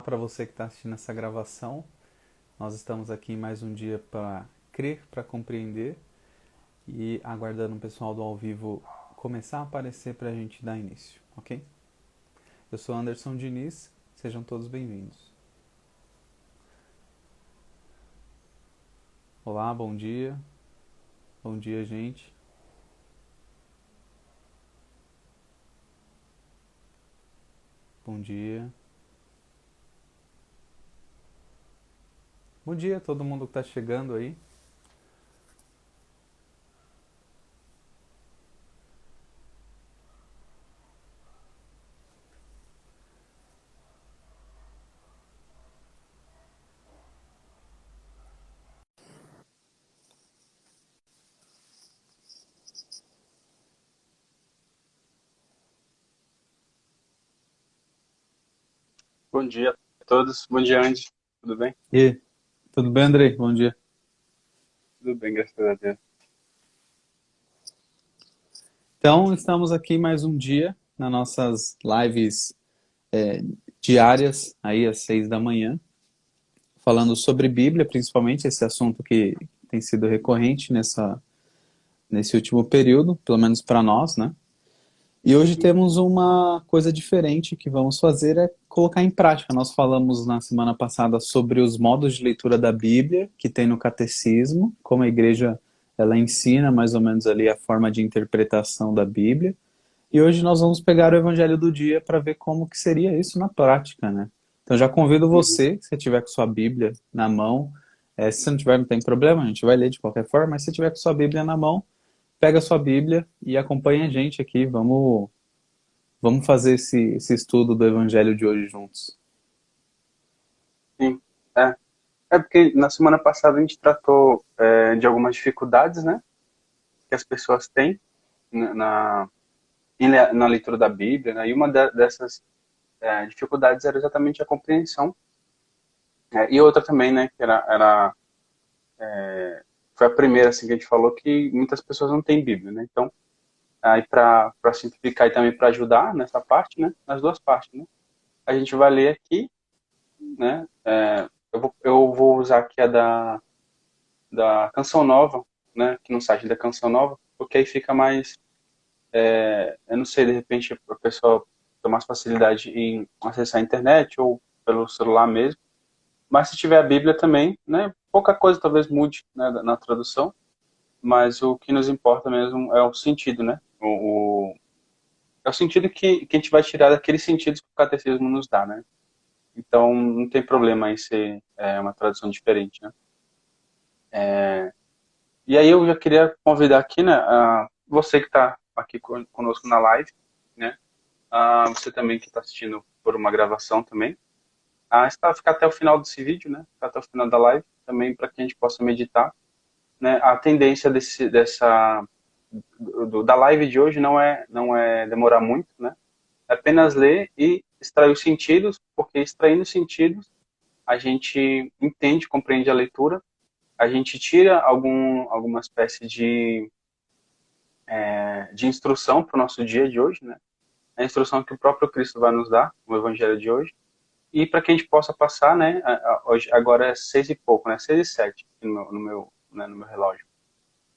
Para você que está assistindo essa gravação, nós estamos aqui em mais um dia para crer, para compreender e aguardando o pessoal do ao vivo começar a aparecer para a gente dar início, ok? Eu sou Anderson Diniz, sejam todos bem-vindos. Olá, bom dia, gente. Bom dia. Bom dia a todo mundo que está chegando aí. Bom dia a todos. Bom dia, Andy. Tudo bem? E aí, tudo bem, Andrei? Bom dia. Tudo bem, graças a Deus. Então, estamos aqui mais um dia nas nossas lives diárias, aí às 6 da manhã, falando sobre Bíblia, principalmente esse assunto que tem sido recorrente nesse último período, pelo menos para nós, né? E hoje temos uma coisa diferente que vamos fazer é colocar em prática. Nós falamos na semana passada sobre os modos de leitura da Bíblia que tem no catecismo, como a igreja ela ensina mais ou menos ali a forma de interpretação da Bíblia. E hoje nós vamos pegar o evangelho do dia para ver como que seria isso na prática, né? Então já convido Uhum. você, se você tiver com sua Bíblia na mão, se você não tiver, não tem problema, a gente vai ler de qualquer forma, mas se você tiver com sua Bíblia na mão, pega a sua Bíblia e acompanha a gente aqui. Vamos fazer esse estudo do evangelho de hoje juntos. Sim. É. É porque na semana passada a gente tratou de algumas dificuldades, né, que as pessoas têm na, na leitura da Bíblia, né, e uma dessas dificuldades era exatamente a compreensão. E outra também, né, que foi a primeira assim, que a gente falou, que muitas pessoas não têm Bíblia, né? Então, aí para simplificar e também para ajudar nessa parte, né, nas duas partes, né, a gente vai ler aqui, né? Eu vou usar aqui a da Canção Nova, né? Aqui no site da Canção Nova, porque aí fica mais. Eu não sei, de repente a pessoa tem mais facilidade em acessar a internet ou pelo celular mesmo. Mas se tiver a Bíblia também, né? Pouca coisa talvez mude, né, na tradução, mas o que nos importa mesmo é o sentido, né? É o sentido que a gente vai tirar daqueles sentidos que o catecismo nos dá, né? Então não tem problema em ser uma tradução diferente, né? E aí eu já queria convidar aqui, né, você que está aqui conosco na live, né, você também que está assistindo por uma gravação também, ficar até o final desse vídeo, né, ficar até o final da live, também para que a gente possa meditar, né, a tendência da live de hoje não é demorar muito, né, é apenas ler e extrair os sentidos, porque extraindo os sentidos a gente entende, compreende a leitura, a gente tira alguma espécie de instrução para o nosso dia de hoje, né? A instrução que o próprio Cristo vai nos dar, no Evangelho de hoje, e para que a gente possa passar, né? Hoje, agora é 6 e pouco, né? 6 e 7 no meu relógio.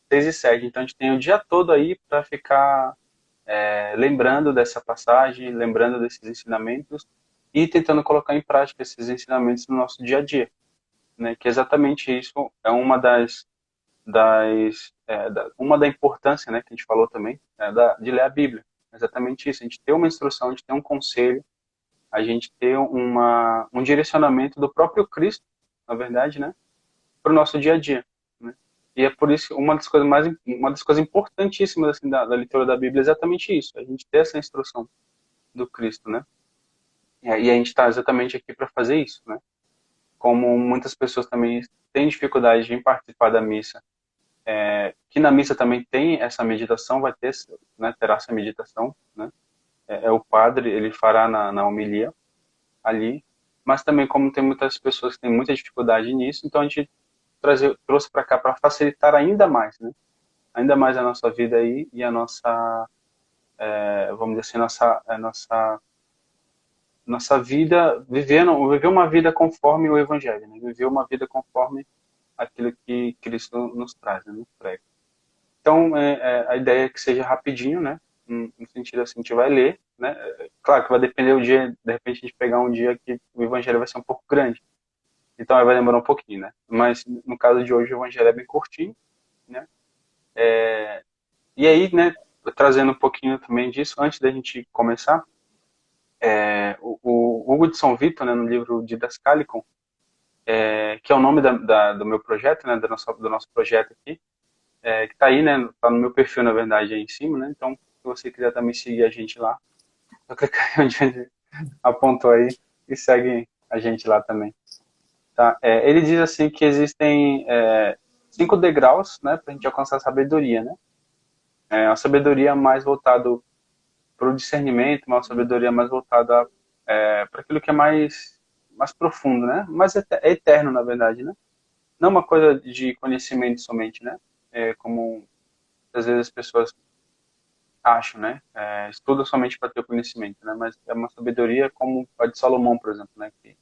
6 e 7, então a gente tem o dia todo aí para ficar lembrando dessa passagem, lembrando desses ensinamentos e tentando colocar em prática esses ensinamentos no nosso dia a dia, né? Que exatamente isso é uma da importância, né, que a gente falou também, de ler a Bíblia. Exatamente isso. A gente ter uma instrução, a gente ter um conselho, a gente ter um direcionamento do próprio Cristo, na verdade, né, para o nosso dia a dia. Né? E é por isso uma das coisas importantíssimas assim, da leitura da Bíblia é exatamente isso. A gente ter essa instrução do Cristo, né? E a gente está exatamente aqui para fazer isso, né? Como muitas pessoas também têm dificuldade em participar da missa, que na missa também tem essa meditação, vai ter, né, terá essa meditação, né? É o padre, ele fará na homilia ali, mas também como tem muitas pessoas que têm muita dificuldade nisso, então a gente trouxe para cá para facilitar ainda mais, né? Ainda mais a nossa vida aí e a nossa, vamos dizer assim, a nossa nossa vida, viver uma vida conforme o Evangelho, né? Viver uma vida conforme aquilo que Cristo nos traz, né? Nos prega. Então, a ideia é que seja rapidinho, né? No sentido assim, a gente vai ler, né? Claro que vai depender do dia, de repente a gente pegar um dia que o Evangelho vai ser um pouco grande, então aí vai demorar um pouquinho, né? Mas no caso de hoje o Evangelho é bem curtinho, né? E aí, né? Trazendo um pouquinho também disso, antes da gente começar, o Hugo de São Vito, né? No livro Didascalicon, que é o nome do meu projeto, né? Do nosso projeto aqui, que está aí, né? Está no meu perfil, na verdade, aí em cima, né? Então, se você quiser também seguir a gente lá, só clicar aí onde ele apontou aí e segue a gente lá também. Tá? Ele diz assim que existem 5 degraus, né? Para a gente alcançar a sabedoria, né? A sabedoria mais voltada para o discernimento, uma sabedoria mais voltada para aquilo que é mais profundo, né? Mais eterno, na verdade, né? Não uma coisa de conhecimento somente, né? Como às vezes as pessoas acham, né? Estuda somente para ter conhecimento, né? Mas é uma sabedoria como a de Salomão, por exemplo, né? Que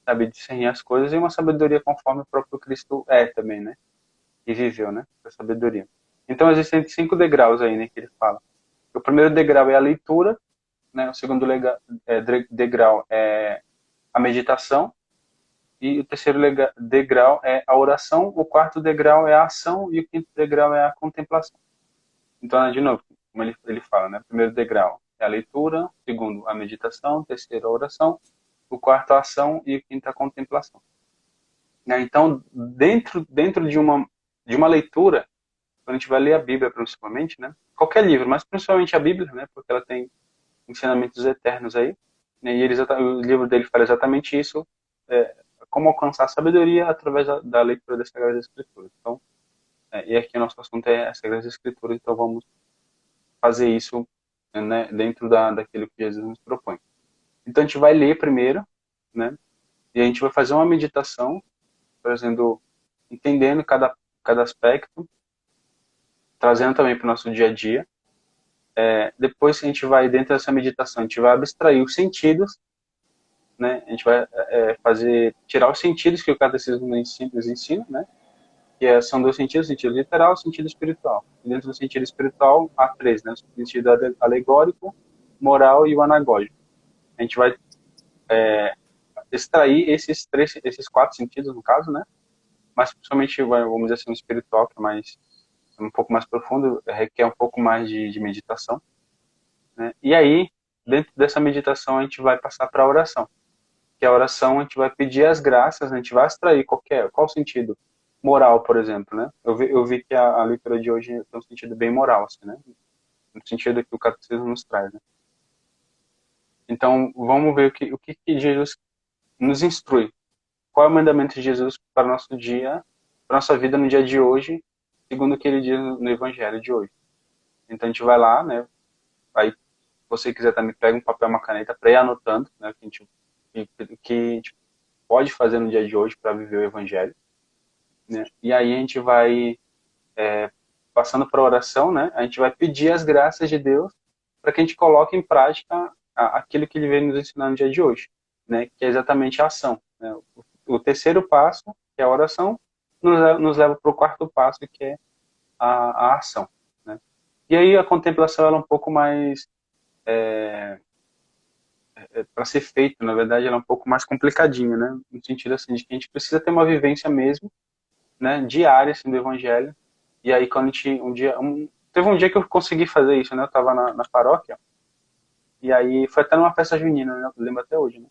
sabe discernir as coisas e uma sabedoria conforme o próprio Cristo é também, né? E viveu, né? A sabedoria. Então existem 5 degraus aí, né? Que ele fala. O primeiro degrau é a leitura, né? O segundo degrau é a meditação e o terceiro degrau é a oração, o quarto degrau é a ação e o quinto degrau é a contemplação. Então, de novo, como ele fala, né? O primeiro degrau é a leitura, o segundo a meditação, o terceiro a oração, o quarto a ação e o quinto a contemplação. Né? Então, dentro de uma leitura, quando a gente vai ler a Bíblia principalmente, né? Qualquer livro, mas principalmente a Bíblia, né? Porque ela tem ensinamentos eternos aí, né? E o livro dele fala exatamente isso, como alcançar a sabedoria através da leitura das Sagradas Escrituras. Então, e aqui o nosso assunto é as Sagradas Escrituras, então vamos fazer isso, né, dentro daquilo que Jesus nos propõe. Então a gente vai ler primeiro, né? E a gente vai fazer uma meditação, trazendo, entendendo cada aspecto, trazendo também para o nosso dia a dia. Depois a gente vai, dentro dessa meditação, a gente vai abstrair os sentidos, né? A gente vai tirar os sentidos que o catecismo nos ensina, né? Que são 2 sentidos, o sentido literal e o sentido espiritual. E dentro do sentido espiritual, há 3, né? O sentido alegórico, moral e o anagógico. A gente vai extrair esses 4 sentidos, no caso, né? Mas principalmente, vamos dizer assim, o espiritual, que é um pouco mais profundo, requer um pouco mais de meditação, né? E aí, dentro dessa meditação, a gente vai passar para a oração. Que a oração, a gente vai pedir as graças, né? A gente vai extrair qual sentido moral, por exemplo, né? Eu vi que a leitura de hoje tem um sentido bem moral, assim, né? No sentido que o catecismo nos traz, né? Então, vamos ver o que Jesus nos instrui. Qual é o mandamento de Jesus para o nosso dia, para a nossa vida no dia de hoje, segundo o que ele diz no Evangelho de hoje. Então, a gente vai lá, né? Aí, se você quiser também, pega um papel e uma caneta para ir anotando, né? Que a gente pode fazer no dia de hoje para viver o Evangelho, né? E aí a gente vai passando para a oração, né? A gente vai pedir as graças de Deus para que a gente coloque em prática aquilo que ele veio nos ensinar no dia de hoje, né? Que é exatamente a ação, né? O terceiro passo, que é a oração, nos leva para o quarto passo, que é a ação, né? E aí a contemplação ela é um pouco mais para ser feita, na verdade, ela é um pouco mais complicadinha, né? No sentido assim de que a gente precisa ter uma vivência mesmo, né? Diária assim, do Evangelho. E aí quando a gente teve um dia que eu consegui fazer isso, né? Eu estava na paróquia e aí foi até numa festa junina, né? Eu lembro até hoje, né?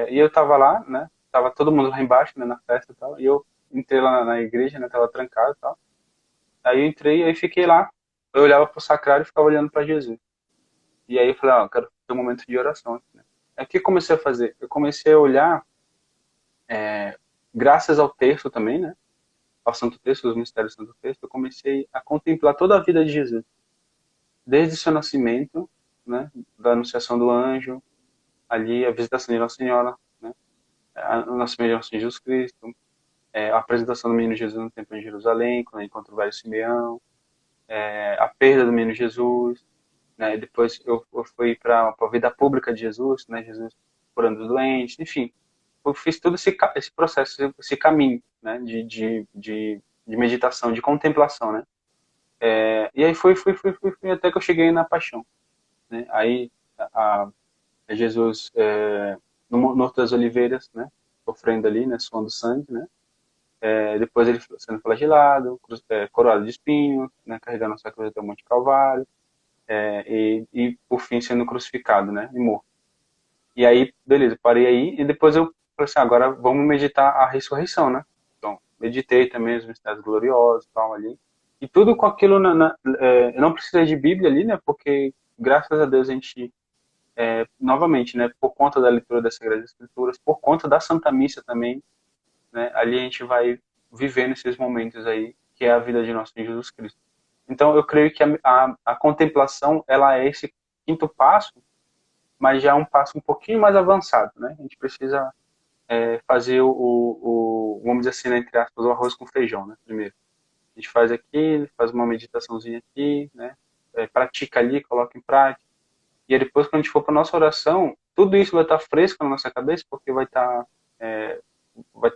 E eu tava lá, né? Tava todo mundo lá embaixo, né? Na festa e tal. E eu entrei lá na igreja, né? Tava trancado e tal. Aí eu entrei, aí fiquei lá. Eu olhava pro sacrário e ficava olhando para Jesus. E aí eu falei, eu quero ter um momento de oração aqui, né? Aí o que eu comecei a fazer? Eu comecei a olhar, graças ao texto também, né? Ao Santo Texto, os mistérios do Santo Texto, eu comecei a contemplar toda a vida de Jesus. Desde o seu nascimento, né? Da anunciação do anjo, ali a visitação de Nossa Senhora, né? O nascimento de Nosso Senhor Jesus Cristo, a apresentação do menino Jesus no templo de Jerusalém, quando ele encontra o velho Simeão, a perda do menino Jesus, né? E depois eu fui para a vida pública de Jesus, né? Jesus curando os doentes, enfim. Eu fiz todo esse processo, esse caminho, né? De meditação, de contemplação, né? E aí fui até que eu cheguei na paixão, né? Aí Jesus no Horto das Oliveiras, né? Sofrendo ali, né? Suando sangue, né? Depois ele sendo flagelado, coroado de espinhos, né? Carregando a sua cruz até o Monte Calvário, e por fim sendo crucificado, né? E morto. E aí, beleza, parei aí e depois eu falei assim, agora vamos meditar a ressurreição, né? Então, meditei também os mistérios gloriosos e tal ali. E tudo com aquilo, eu não precisei de Bíblia ali, né? Porque, graças a Deus, a gente, novamente, né? Por conta da leitura das Sagradas Escrituras, por conta da Santa Missa também, né? Ali a gente vai vivendo esses momentos aí, que é a vida de nosso Senhor Jesus Cristo. Então, eu creio que a contemplação, ela é esse quinto passo, mas já é um passo um pouquinho mais avançado, né? A gente precisa fazer vamos dizer assim, né, entre aspas, o arroz com feijão, né? Primeiro, a gente faz aqui, faz uma meditaçãozinha aqui, né? Pratica ali, coloca em prática. E aí depois, quando a gente for para nossa oração, tudo isso vai estar fresco na nossa cabeça, porque vai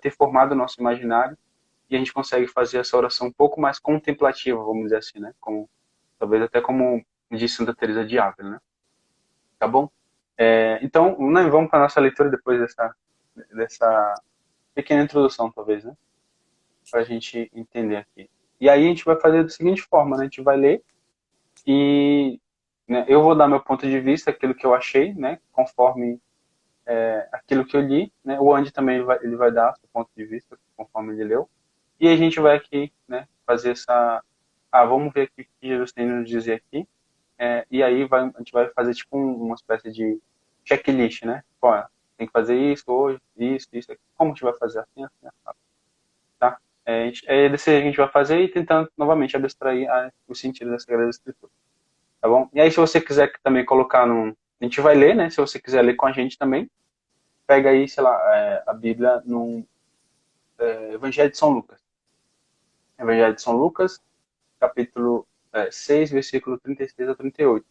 ter formado o nosso imaginário e a gente consegue fazer essa oração um pouco mais contemplativa, vamos dizer assim, né? Talvez até como diz Santa Teresa de Ávila, né? Tá bom? Então, né, vamos para nossa leitura depois dessa pequena introdução, talvez, né? Para a gente entender aqui. E aí a gente vai fazer da seguinte forma, né? A gente vai ler e, né, eu vou dar meu ponto de vista, aquilo que eu achei, né? Conforme aquilo que eu li, né? O Andy também ele vai dar seu ponto de vista, conforme ele leu. E a gente vai aqui, né? Fazer vamos ver aqui o que Jesus tem a nos dizer aqui. E aí a gente vai fazer tipo uma espécie de checklist, né? Pô, tem que fazer isso hoje, isso aqui. Como a gente vai fazer assim, assim, assim, tá? Desse a gente vai fazer e tentando novamente abstrair o sentido da Sagrada Escritura, tá bom? E aí se você quiser também colocar a gente vai ler, né? Se você quiser ler com a gente também, pega aí, sei lá, a Bíblia no Evangelho de São Lucas. Evangelho de São Lucas, capítulo 6, versículo 36 a 38.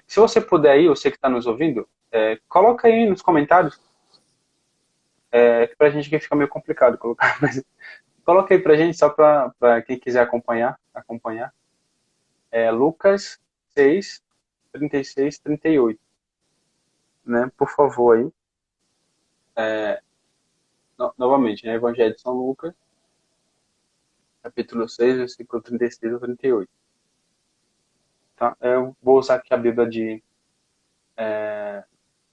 Se você puder aí, você que está nos ouvindo, coloca aí nos comentários, que pra gente aqui fica meio complicado colocar, mas coloca aí pra gente, só pra quem quiser acompanhar. Lucas 6, 36, 38, né? Por favor aí. Novamente, né? Evangelho de São Lucas, capítulo 6, versículo 36 a 38. Tá? Eu vou usar aqui a Bíblia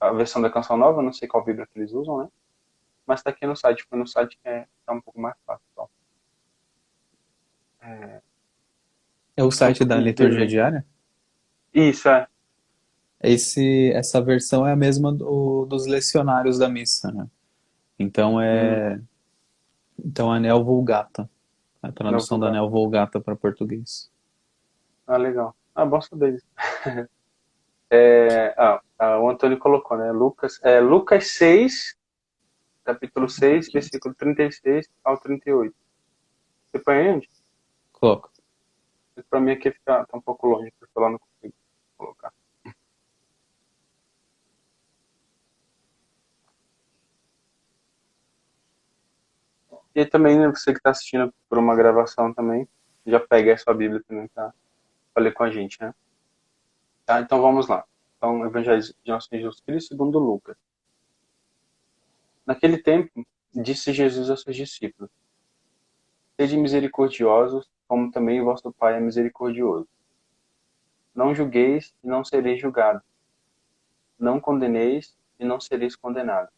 a versão da Canção Nova, não sei qual Bíblia que eles usam, né? Mas está aqui no site, foi no site que tá um pouco mais fácil. Então. É o Só um site da pouquinho de liturgia delay. diária? Isso, Essa versão é a mesma dos lecionários da missa, né? Então Hum, então é Neo Vulgata, a não tradução da vulgar. Neo Vulgata para português. Legal. Bom saber disso. O Antônio colocou, né? Lucas 6, capítulo 6, versículo 36 ao 38. Você põe aí onde? Coloca. Para mim aqui tá um pouco longe, porque eu lá não consigo colocar. E também, né, você que está assistindo por uma gravação também, já pega a sua Bíblia também para ler com a gente, né? Tá, então vamos lá. Então, Evangelho de Nosso Senhor Jesus Cristo segundo Lucas. Naquele tempo, disse Jesus aos seus discípulos: Sede misericordiosos, como também vosso Pai é misericordioso. Não julgueis e não sereis julgados. Não condeneis e não sereis condenados.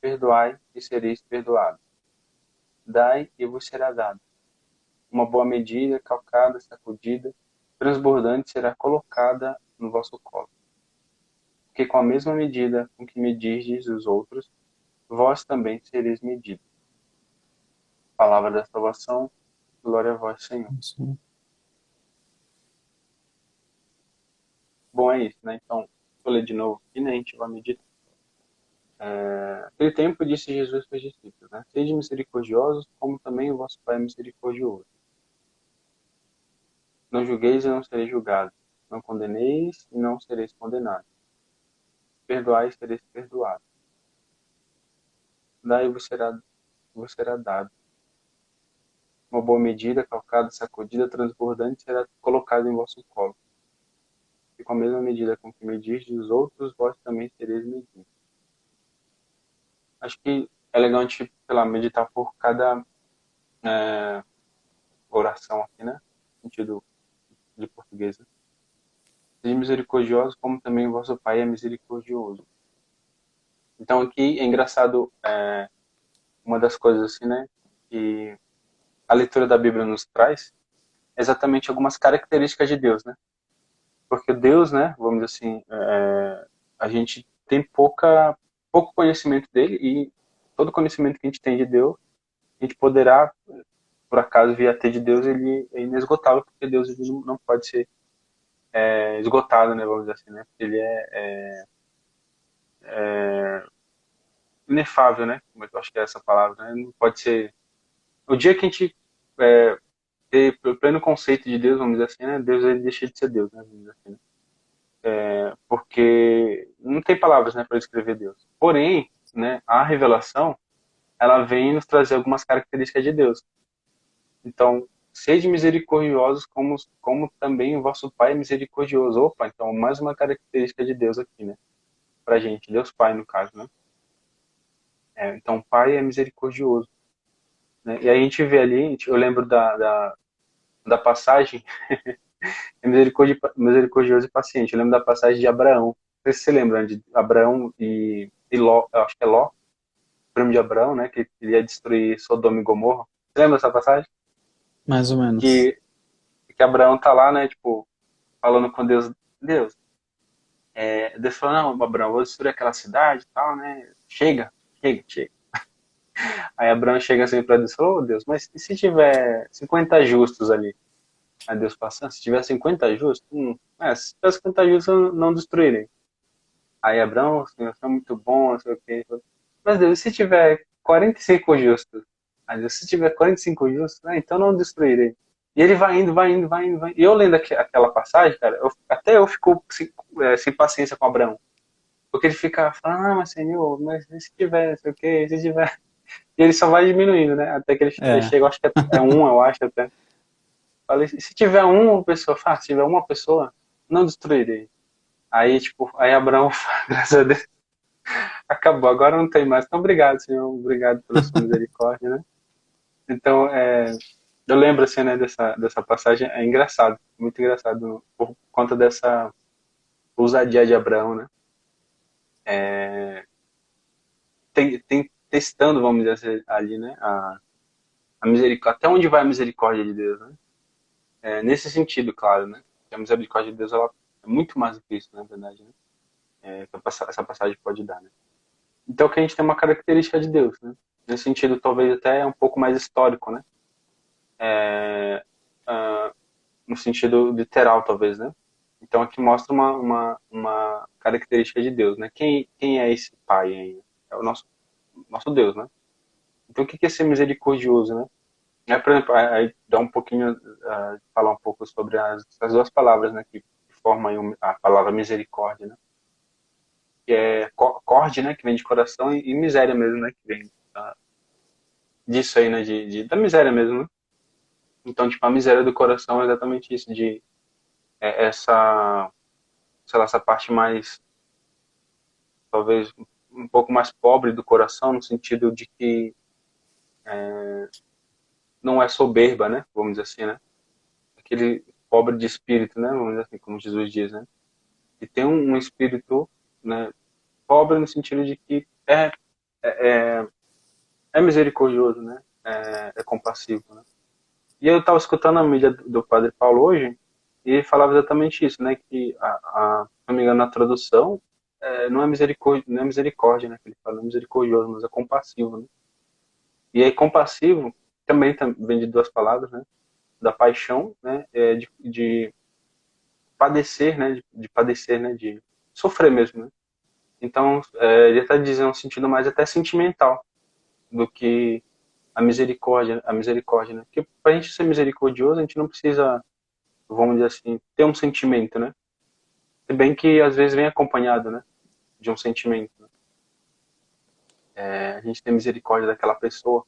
Perdoai e sereis perdoados. Dai e vos será dado. Uma boa medida, calcada, sacudida, transbordante será colocada no vosso colo. Porque com a mesma medida com que medirdes os outros, vós também sereis medidos. Palavra da salvação, glória a vós, Senhor. Isso. Bom, é isso, né? Então, vou ler de novo aqui, né? A gente vai meditar. Naquele tempo disse Jesus aos seus discípulos, né? Sede misericordiosos, como também o vosso Pai é misericordioso. Não julgueis e não sereis julgados. Não condeneis e não sereis condenados. Perdoai e sereis perdoados. Daí vos será dado. Uma boa medida, calcada, sacudida, transbordante, será colocada em vosso colo. E com a mesma medida com que medis os outros, vós também sereis medidos. Acho que é legal a gente, sei lá, meditar por cada oração aqui, né? No sentido de português. Né? Sede misericordioso, como também o vosso Pai é misericordioso. Então aqui é engraçado, uma das coisas assim, né? Que a leitura da Bíblia nos traz é exatamente algumas características de Deus, né? Porque Deus, né? Vamos dizer assim, a gente tem pouco conhecimento dele e todo conhecimento que a gente tem de Deus, a gente poderá, por acaso, vir a ter de Deus, ele é inesgotável, porque Deus ele não pode ser esgotado, né? Vamos dizer assim, né? Porque ele é inefável, né? Eu acho que é essa palavra, né? Não pode ser. O dia que a gente ter pleno conceito de Deus, vamos dizer assim, né? Deus ele deixa de ser Deus, né? Vamos dizer assim, né? Porque não tem palavras, né, para descrever Deus. Porém, né, a revelação ela vem nos trazer algumas características de Deus. Então, sede misericordiosos como também o vosso Pai é misericordioso. Opa, então mais uma característica de Deus aqui, né? Pra gente, Deus Pai no caso, né? Então, o Pai é misericordioso. Né? E aí a gente vê ali, eu lembro da passagem, é misericordioso e paciente. Eu lembro da passagem de Abraão. Não sei se você lembra, né, de Abraão e Ló, eu acho que é Ló, primo de Abraão, né? Que queria destruir Sodoma e Gomorra. Você lembra dessa passagem? Mais ou menos. Que, que Abraão tá lá, né? Tipo, falando com Deus. Deus falou, não, Abraão, vou destruir aquela cidade e tal, né? Chega, chega, chega. Aí Abraão chega assim pra Deus e falou, oh, Deus, mas e se tiver 50 justos ali? Aí Deus fala assim, se tiver 50 justos, se tiver 50 justos eu não destruirei. Aí Abraão, o Senhor é muito bom, não sei o quê. Mas Deus, e se tiver 45 justos? Aí Deus, se tiver 45 justos, então não destruirei. E ele vai indo, vai indo, vai indo, vai indo. E eu lendo aquela passagem, cara, até eu fico sem paciência com Abraão. Porque ele fica falando, mas Senhor, mas se tiver, não sei o quê, se tiver. E ele só vai diminuindo, né? Até que ele É. chega, acho que é um, eu acho até. Falei, se tiver uma pessoa, se tiver uma pessoa, não destruirei. Aí, tipo, aí Abraão, graças a Deus, acabou, agora não tem mais. Então, obrigado, Senhor, obrigado pela sua misericórdia, né? Então, eu lembro, assim, né, dessa passagem, é engraçado, muito engraçado, por conta dessa ousadia de Abraão, né? Tem testando, vamos dizer assim, ali, né, a misericórdia, até onde vai a misericórdia de Deus, né? Nesse sentido, claro, né? Que a misericórdia de Deus, ela é muito mais do que isso, na verdade, né? Essa passagem pode dar, né? Então, que a gente tem uma característica de Deus, né? Nesse sentido, talvez até um pouco mais histórico, né? No sentido literal, talvez, né? Então, aqui mostra uma característica de Deus, né? Quem é esse Pai aí? É o nosso Deus, né? Então, o que é ser misericordioso, né? Por exemplo, aí dá um pouquinho, falar um pouco sobre as duas palavras, né? Que formam aí a palavra misericórdia, né? Que é corde, né? Que vem de coração e miséria mesmo, né? Que vem disso aí, né? Da miséria mesmo, né? Então, tipo, a miséria do coração é exatamente isso, essa, sei lá, essa parte mais, talvez, um pouco mais pobre do coração, no sentido de que não é soberba, né? Vamos dizer assim, né? Aquele pobre de espírito, né? Vamos dizer assim, como Jesus diz, né? E tem um espírito, né? Pobre no sentido de que é misericordioso, né? É compassivo, né? E eu estava escutando a mídia do Padre Paulo hoje, e ele falava exatamente isso, né? Que, se não me engano, na tradução, não é misericórdia, né? Que ele fala, não é misericordioso, mas é compassivo, né? E aí, compassivo também vem de duas palavras, né? Da paixão, né? De padecer, né? De padecer, né? De sofrer mesmo, né? Então, ele está dizendo um sentido mais até sentimental do que a misericórdia, né? Porque para a gente ser misericordioso, a gente não precisa, vamos dizer assim, ter um sentimento, né? Se bem que às vezes vem acompanhado, né, de um sentimento, né? A gente tem misericórdia daquela pessoa,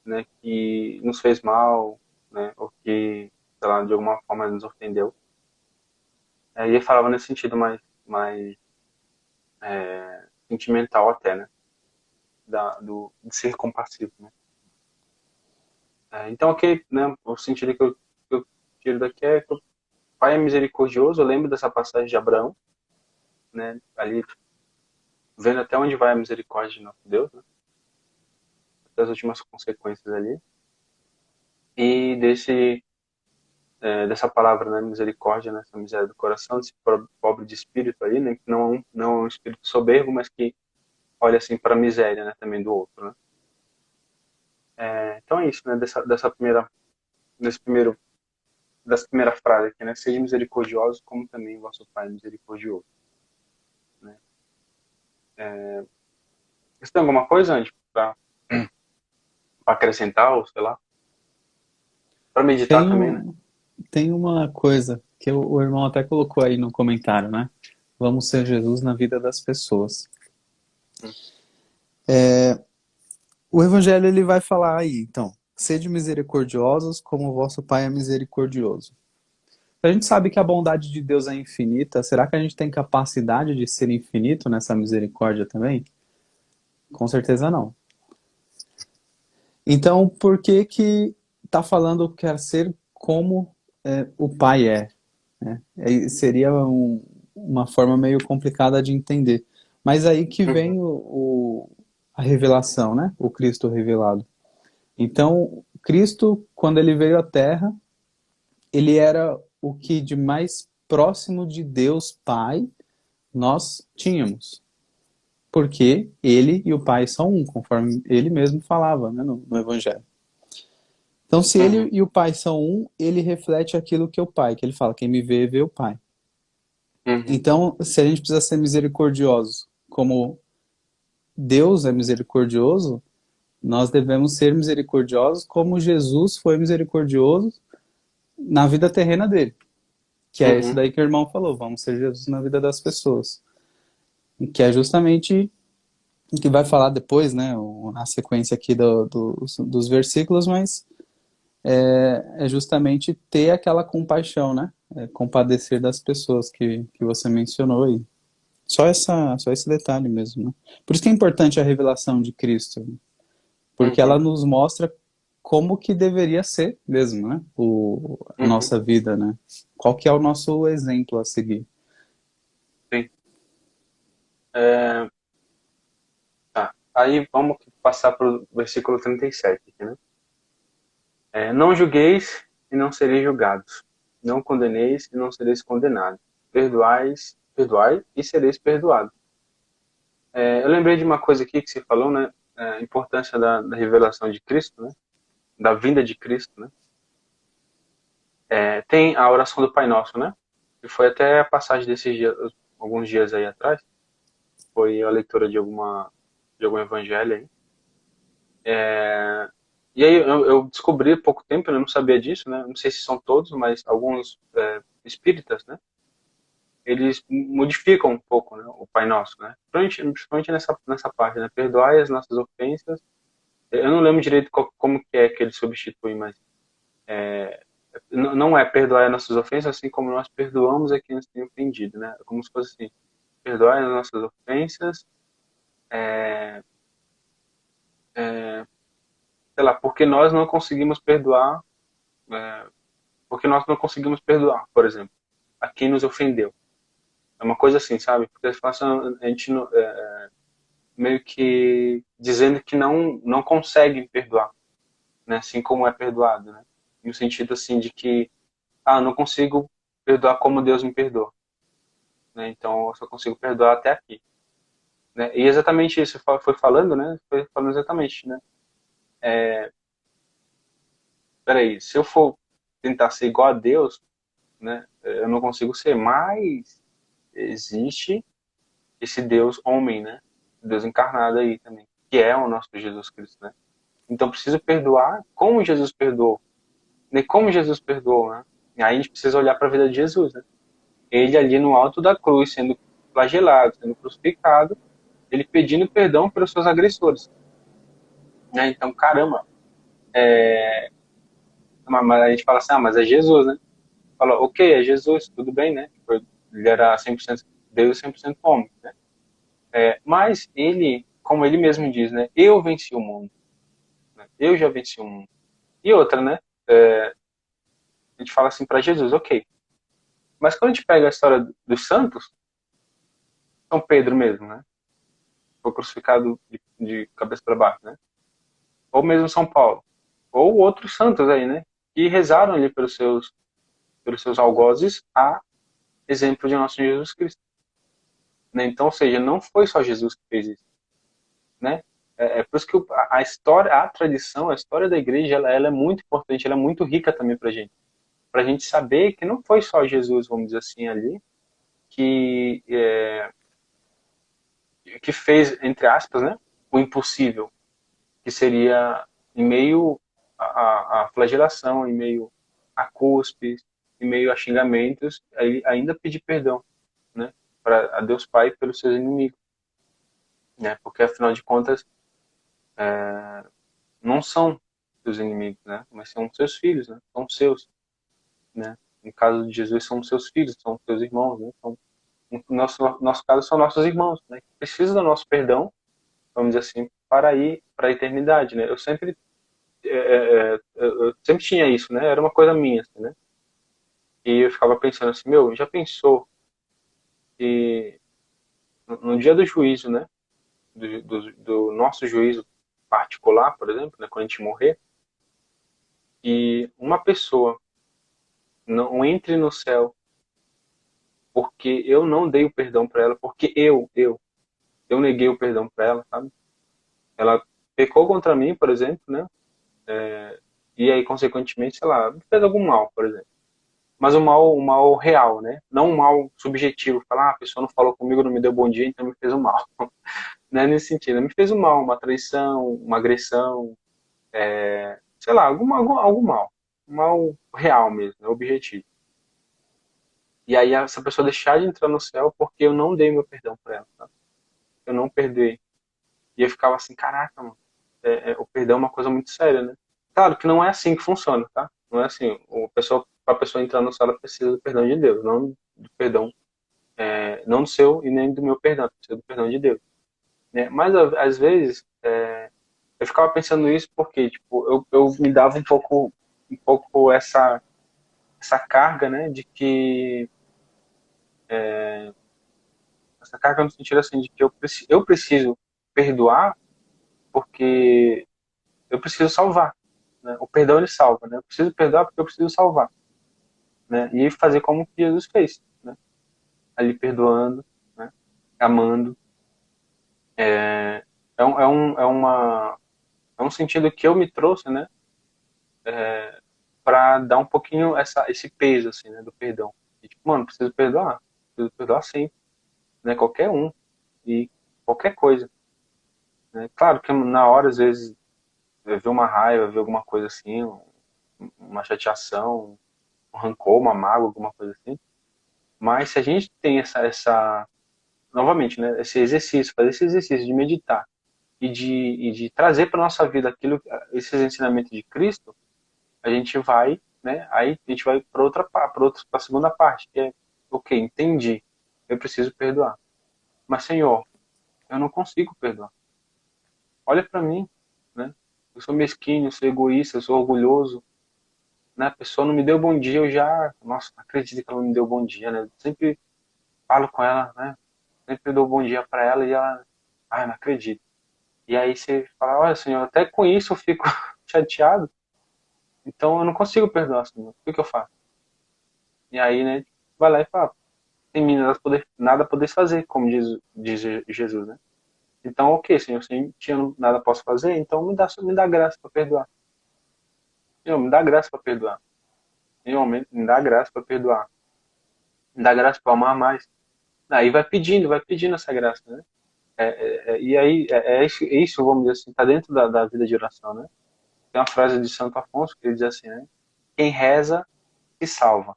né, que nos fez mal, né, ou que, sei lá, de alguma forma nos ofendeu. E ele falava nesse sentido mais sentimental até, né, de ser compassivo, né. Então, aqui, né, o sentido que eu tiro daqui é que o Pai é misericordioso. Eu lembro dessa passagem de Abraão, né, ali vendo até onde vai a misericórdia de nosso Deus, né, das últimas consequências ali. E dessa palavra, né, misericórdia, né, essa miséria do coração, desse pobre de espírito aí, né, que não é um espírito soberbo, mas que olha assim para a miséria, né, também do outro, né. Então é isso, né, desse primeiro, dessa primeira frase aqui, né, seja misericordioso como também o vosso Pai é misericordioso, né. Você tem alguma coisa, Andy, para acrescentar, ou sei lá, para meditar também, né? Tenho, tem uma coisa que o irmão até colocou aí no comentário, né? Vamos ser Jesus na vida das pessoas. Hum. O Evangelho ele vai falar aí, então, sede misericordiosos como o vosso Pai é misericordioso. A gente sabe que a bondade de Deus é infinita, será que a gente tem capacidade de ser infinito nessa misericórdia também? Com certeza não. Então, por que que está falando que quer ser como o Pai é? Né? Seria uma forma meio complicada de entender. Mas aí que Uhum. vem a revelação, né? O Cristo revelado. Então, Cristo, quando ele veio à Terra, ele era o que de mais próximo de Deus Pai nós tínhamos. Porque ele e o Pai são um, conforme ele mesmo falava, né, no Evangelho. Então, se ele Uhum. e o Pai são um, ele reflete aquilo que é o Pai, que ele fala, quem me vê, vê o Pai. Uhum. Então, se a gente precisa ser misericordioso, como Deus é misericordioso, nós devemos ser misericordiosos como Jesus foi misericordioso na vida terrena dele. Que é isso Uhum. daí que o irmão falou, vamos ser Jesus na vida das pessoas. E que é justamente o que vai falar depois, né, na sequência aqui dos versículos, mas é justamente ter aquela compaixão, né, compadecer das pessoas que você mencionou aí. Só esse detalhe mesmo, né? Por isso que é importante a revelação de Cristo, né? Porque ela Uhum. nos mostra como que deveria ser mesmo, né? A Uhum. nossa vida, né? Qual que é o nosso exemplo a seguir. Sim. É, tá. Aí vamos passar para o versículo 37 aqui, né? Não julgueis e não sereis julgados. Não condeneis e não sereis condenados. Perdoai e sereis perdoados. Eu lembrei de uma coisa aqui que você falou, né? A importância da revelação de Cristo, né? Da vinda de Cristo, né? Tem a oração do Pai Nosso, né? Que foi até a passagem desses dias, alguns dias aí atrás. Foi a leitura de algum evangelho aí. E aí eu descobri há pouco tempo, eu não sabia disso, né? Não sei se são todos, mas alguns espíritas, né? Eles modificam um pouco, né, o Pai Nosso, né? Principalmente nessa parte, né? Perdoai as nossas ofensas. Eu não lembro direito como que é que ele substitui, mas não é perdoar as nossas ofensas, assim como nós perdoamos a quem nos tem ofendido, né? É como se fosse assim, perdoar as nossas ofensas, sei lá, porque nós não conseguimos perdoar, porque nós não conseguimos perdoar, por exemplo, a quem nos ofendeu. É uma coisa assim, sabe? Porque a gente meio que dizendo que não conseguem perdoar, né? Assim como é perdoado, né? No sentido assim de que, não consigo perdoar como Deus me perdoa, né? Então eu só consigo perdoar até aqui, né? E exatamente isso foi falando, né? Foi falando exatamente, né? Peraí, se eu for tentar ser igual a Deus, né? Eu não consigo ser, mas existe esse Deus homem, né? Deus encarnado aí também, que é o nosso Jesus Cristo, né? Então preciso perdoar como Jesus perdoou, nem como Jesus perdoou, né? E aí a gente precisa olhar para a vida de Jesus, né? ele ali no alto da cruz, sendo flagelado, sendo crucificado, ele pedindo perdão pelos seus agressores. Né? Então, caramba, mas a gente fala assim, mas é Jesus, né? Fala, ok, é Jesus, tudo bem, né? Ele era 100% Deus e 100% homem, né? Mas ele, como ele mesmo diz, né? Eu venci o mundo, né? Eu já venci o mundo. E outra, né? A gente fala assim para Jesus, ok. Mas quando a gente pega a história dos santos, São Pedro mesmo, né? Foi crucificado de cabeça para baixo, né? Ou mesmo São Paulo. Ou outros santos aí, né? Que rezaram ali pelos seus algozes a exemplo de nosso Jesus Cristo. Né? Então, ou seja, não foi só Jesus que fez isso, né? É por isso que a história, a tradição, a história da igreja, ela é muito importante, ela é muito rica também para a gente saber que não foi só Jesus, vamos dizer assim, ali, que, que fez, entre aspas, né, o impossível, que seria em meio à flagelação, em meio a cuspes, em meio a xingamentos, ainda pedir perdão, né, para a Deus Pai pelos seus inimigos, né, porque afinal de contas não são seus inimigos, né, mas são seus filhos, né, são seus, né. No caso de Jesus, são seus filhos, são seus irmãos, né, são, no nosso caso, são nossos irmãos, né, que precisam do nosso perdão, vamos dizer assim, para ir para a eternidade, né. Eu sempre tinha isso, né, era uma coisa minha, assim, né, e eu ficava pensando assim, meu, já pensou que no dia do juízo, né, do nosso juízo particular, por exemplo, né, quando a gente morrer, e uma pessoa não entre no céu porque eu não dei o perdão para ela, porque eu neguei o perdão para ela, sabe? Ela pecou contra mim, por exemplo, né? E aí, consequentemente, sei lá, fez algum mal, por exemplo. Mas o mal real, né? Não um mal subjetivo, falar, a pessoa não falou comigo, não me deu bom dia, então me fez um mal. Não é nesse sentido, me fez um mal, uma traição, uma agressão, sei lá, algum mal. Um mal real mesmo, né? Objetivo. E aí essa pessoa deixar de entrar no céu porque eu não dei meu perdão para ela, tá? Eu não perdoei. E eu ficava assim, caraca, mano, o perdão é uma coisa muito séria, né? Claro que não é assim que funciona, tá? Não é assim. Para a pessoa entrar no céu, ela precisa do perdão de Deus, não do perdão, não do seu e nem do meu perdão, precisa do perdão de Deus. Né? Mas às vezes eu ficava pensando isso porque tipo, eu me dava um pouco essa carga, né, de que essa carga no sentido assim de que eu preciso perdoar porque eu preciso salvar, né? O perdão ele salva, né? Eu preciso perdoar porque eu preciso salvar, né? E fazer como que Jesus fez, né? Ali perdoando, né? Amando. É, um, é, um, é, uma, é um sentido que eu me trouxe, né? Para dar um pouquinho esse peso, assim, né? Do perdão. E, tipo, mano, preciso perdoar sempre, né? Qualquer um e qualquer coisa, né? Claro que na hora, às vezes, ver uma raiva, ver alguma coisa assim, uma chateação, um rancor, uma mágoa, alguma coisa assim. Mas se a gente tem novamente, né, esse exercício, fazer esse exercício de meditar e de trazer para nossa vida esses ensinamentos de Cristo, a gente vai, né, aí a gente vai para a segunda parte, que é, ok, entendi, eu preciso perdoar. Mas, Senhor, eu não consigo perdoar. Olha para mim, né? Eu sou mesquinho, eu sou egoísta, eu sou orgulhoso, né? A pessoa não me deu bom dia, eu já, nossa, não acredito que ela não me deu bom dia, né? Eu sempre falo com ela, né? Sempre dou bom dia para ela e ela, não acredito. E aí você fala, olha, senhor, até com isso eu fico chateado, então eu não consigo perdoar, senhor. O que eu faço? E aí, né, vai lá e fala, tem mim nada poder fazer, como diz Jesus, né? Então, ok, senhor, se eu nada posso fazer, então me dá graça para perdoar. Senhor, me dá graça para perdoar. Senhor, me dá graça para perdoar. Me dá graça para amar mais. Aí vai pedindo essa graça, né? E aí, isso, vamos dizer assim, está dentro da vida de oração, né? Tem uma frase de Santo Afonso que ele diz assim, né? Quem reza, se salva.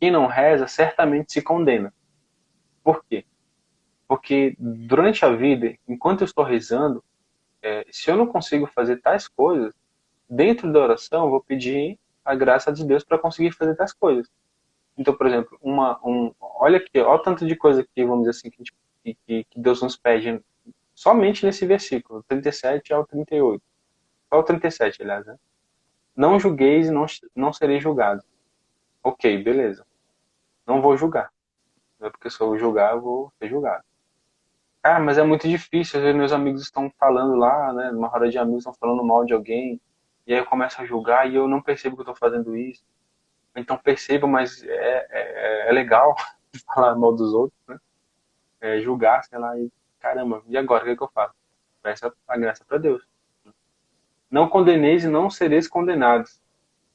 quem não reza certamente se condena. Por quê? Porque durante a vida, enquanto eu estou rezando, se eu não consigo fazer tais coisas, dentro da oração eu vou pedir a graça de Deus para conseguir fazer tais coisas. Então, por exemplo, olha aqui, olha o tanto de coisa que, vamos dizer assim, que Deus nos pede somente nesse versículo, 37 ao 38. Só o 37, aliás, né? Não julgueis e não sereis julgados. Ok, beleza. Não vou julgar. Não é porque se eu julgar, eu vou ser julgado. Ah, mas é muito difícil. Às vezes meus amigos estão falando lá, né? Numa roda de amigos estão falando mal de alguém. E aí eu começo a julgar e eu não percebo que eu estou fazendo isso. Então percebo, mas é legal falar mal dos outros, né? Julgar, sei lá, e caramba, e agora, o que é que eu faço? Peça a graça para Deus. Não condeneis e não sereis condenados.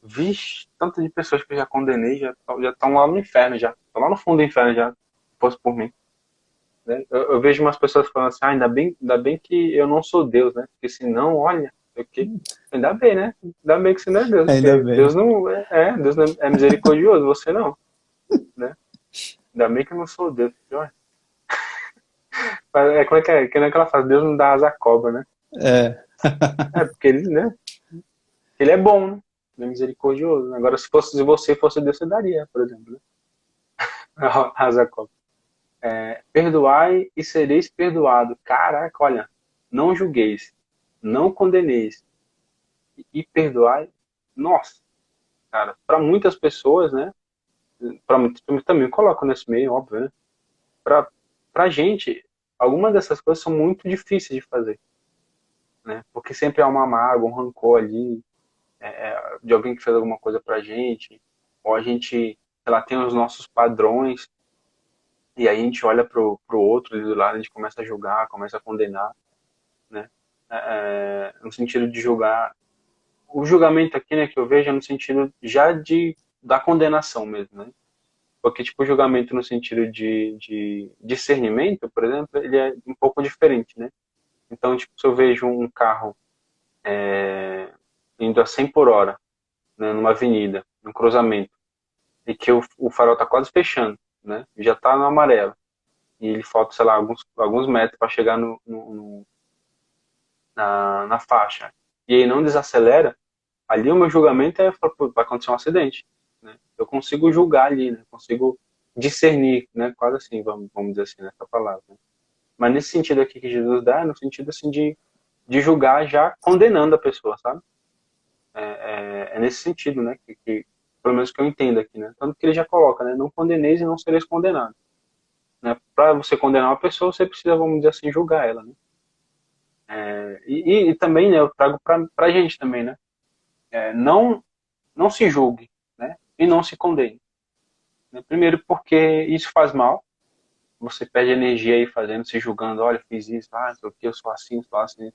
Vixe, tanto de pessoas que eu já condenei, já estão lá no inferno, já. Estão lá no fundo do inferno, já, se fosse por mim. Né? Eu vejo umas pessoas falando assim, ainda bem que eu não sou Deus, né? Porque senão, olha, o quê? Ainda bem, né? Ainda bem que você não é Deus, Ainda porque bem. Deus não é misericordioso, você não, né? Ainda bem que eu não sou Deus. Olha. Como é que é? Que não é que ela fala, Deus não dá asa à cobra, né? É. Porque ele, né? Ele é bom, né? Ele é misericordioso. Agora, se você fosse Deus, você daria, por exemplo, né? A asa à cobra. Perdoai e sereis perdoado. Caraca, olha, não julgueis, não condeneis e perdoai. Nossa, cara, para muitas pessoas, né? Para muitos também coloco nesse meio, óbvio, né? Pra gente, algumas dessas coisas são muito difíceis de fazer, né? Porque sempre há uma mágoa, um rancor ali, de alguém que fez alguma coisa pra gente, ou a gente, sei lá, tem os nossos padrões, e aí a gente olha pro outro ali do lado, a gente começa a julgar, começa a condenar, né? No sentido de julgar. O julgamento aqui, né, que eu vejo é no sentido já da condenação mesmo, né? Porque, tipo, o julgamento no sentido de discernimento, por exemplo, ele é um pouco diferente, né? Então, tipo, se eu vejo um carro indo a 100 por hora, né, numa avenida, num cruzamento, e que o farol tá quase fechando, né? Já tá no amarelo. E ele falta, sei lá, alguns metros para chegar na faixa. E aí não desacelera, ali o meu julgamento vai acontecer um acidente, né? Eu consigo julgar ali, né? Consigo discernir, né? Quase assim, vamos dizer assim, nessa palavra. Né? Mas nesse sentido aqui que Jesus dá, é no sentido assim de julgar já condenando a pessoa, sabe? É nesse sentido, né? Pelo menos que eu entendo aqui, né? Tanto que ele já coloca, né? Não condeneis e não sereis condenados. Né? Para você condenar uma pessoa, você precisa, vamos dizer assim, julgar ela, né? E também, né? Eu trago pra gente também, né? Não se julgue, né? E não se condene. Né? Primeiro porque isso faz mal. Você perde energia aí fazendo, se julgando, olha, fiz isso, sei o que, eu sou assim, assim.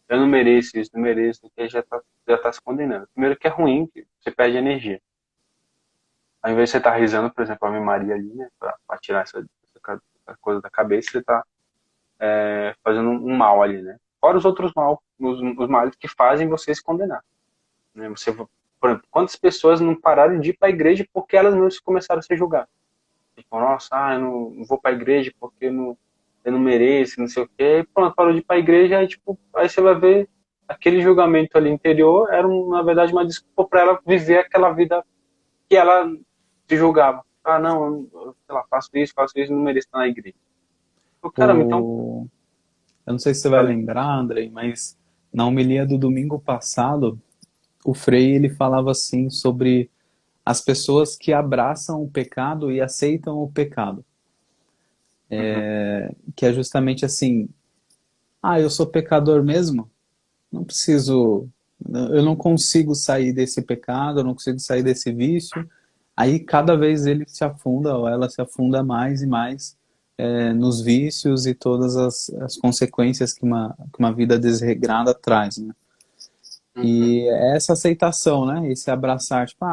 Eu não mereço isso, não mereço, porque já tá se condenando. Primeiro que é ruim, que você perde energia. Ao invés de você estar rezando, por exemplo, a Ave Maria ali, né, pra tirar essa coisa da cabeça, você tá fazendo um mal ali, né? Fora os outros mal, os males que fazem você se condenar. Né? Por exemplo, quantas pessoas não pararam de ir para a igreja porque elas mesmas começaram a se julgar? Tipo, nossa, eu não vou para a igreja porque eu não mereço, não sei o quê. E pronto, parou de ir para a igreja, aí, tipo, aí você vai ver aquele julgamento ali interior era, na verdade, uma desculpa para ela viver aquela vida que ela se julgava. Ah, não, eu, sei lá, faço isso, não mereço estar na igreja. O caramba, então, O... Eu não sei se você vai falei. lembrar, Andrei, mas na homilia do domingo passado, o Frei ele falava assim sobre as pessoas que abraçam o pecado e aceitam o pecado. Uhum, Que é justamente assim, eu sou pecador mesmo, não preciso, eu não consigo sair desse pecado, eu não consigo sair desse vício. Aí cada vez ele se afunda ou ela se afunda mais e mais nos vícios e todas as consequências que uma vida desregrada traz, né? uhum, E é essa aceitação, né? Esse abraçar, tipo,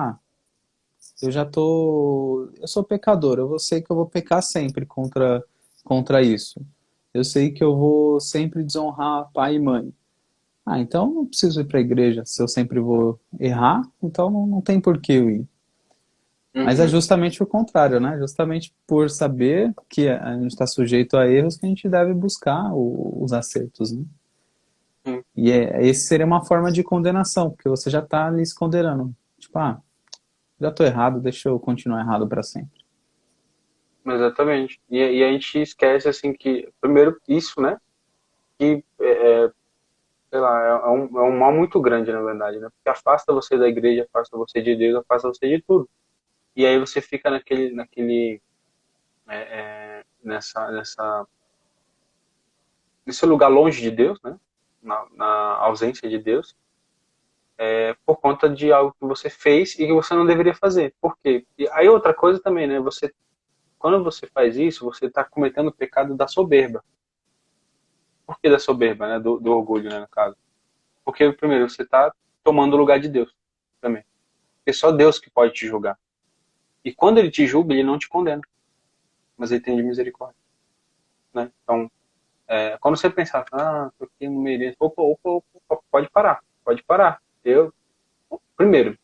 eu sou pecador, eu sei que eu vou pecar sempre contra isso. Eu sei que eu vou sempre desonrar pai e mãe. Então não preciso ir para a igreja se eu sempre vou errar, então não tem por que eu ir. Mas é Uhum. justamente o contrário, né? Justamente por saber que a gente está sujeito a erros que a gente deve buscar os acertos, né? Sim, E esse seria uma forma de condenação, porque você já está ali se condenando. Tipo, já estou errado, deixa eu continuar errado para sempre. exatamente. E a gente esquece, assim, que, primeiro, isso, né? Que, sei lá, é um mal muito grande, na verdade, né? Porque afasta você da igreja, afasta você de Deus, afasta você de tudo. E aí você fica nesse lugar longe de Deus, né? Na ausência de Deus, por conta de algo que você fez e que você não deveria fazer. Por quê? E aí outra coisa também, né? Quando você faz isso, você está cometendo o pecado da soberba. Por que da soberba, né? Do orgulho, né, no caso. Porque, primeiro, você está tomando o lugar de Deus também. Porque só Deus que pode te julgar. E quando ele te julga, ele não te condena, mas ele tem de misericórdia, né? Então, quando você pensar, isso aqui não mereço, opa, pode parar, pode parar. Primeiro,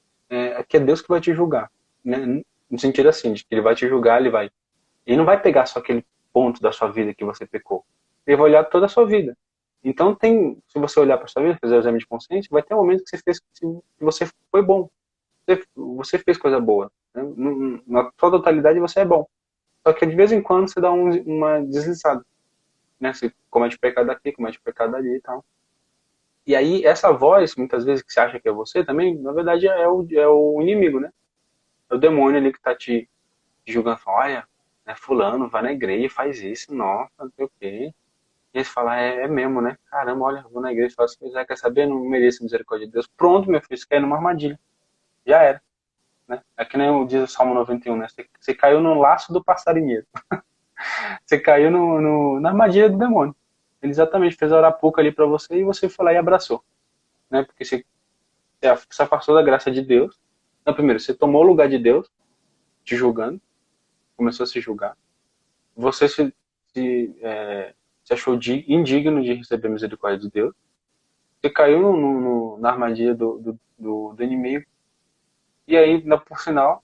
que é Deus que vai te julgar, né? No sentido assim, de que ele vai te julgar, ele não vai pegar só aquele ponto da sua vida que você pecou. Ele vai olhar toda a sua vida. Então se você olhar para sua vida, fazer o exame de consciência, vai ter um momento que você fez que você foi bom, você fez coisa boa, né? Na sua totalidade você é bom. Só que de vez em quando você dá uma deslizada, né? Você comete pecado aqui, comete pecado ali e tal. E aí essa voz, muitas vezes que você acha que é você também, na verdade é o inimigo, né? É o demônio ali que tá te julgando, olha, né, fulano, vai na igreja, faz isso, nossa, não sei o quê. E eles falam, é mesmo, né? Caramba, olha, vou na igreja e faço isso, quer saber? Não mereço a misericórdia de Deus. Pronto, meu filho, você caiu numa armadilha. Já era, né? É que nem diz o Salmo 91, né? Você caiu no laço do passarinheiro. Você caiu na armadilha do demônio. Ele exatamente fez a arapuca ali para você e você foi lá e abraçou, né? Porque você se afastou da graça de Deus. Então, primeiro, você tomou o lugar de Deus, te julgando, começou a se julgar. Você se achou indigno de receber a misericórdia de Deus. Você caiu na armadilha do inimigo. E aí, por sinal,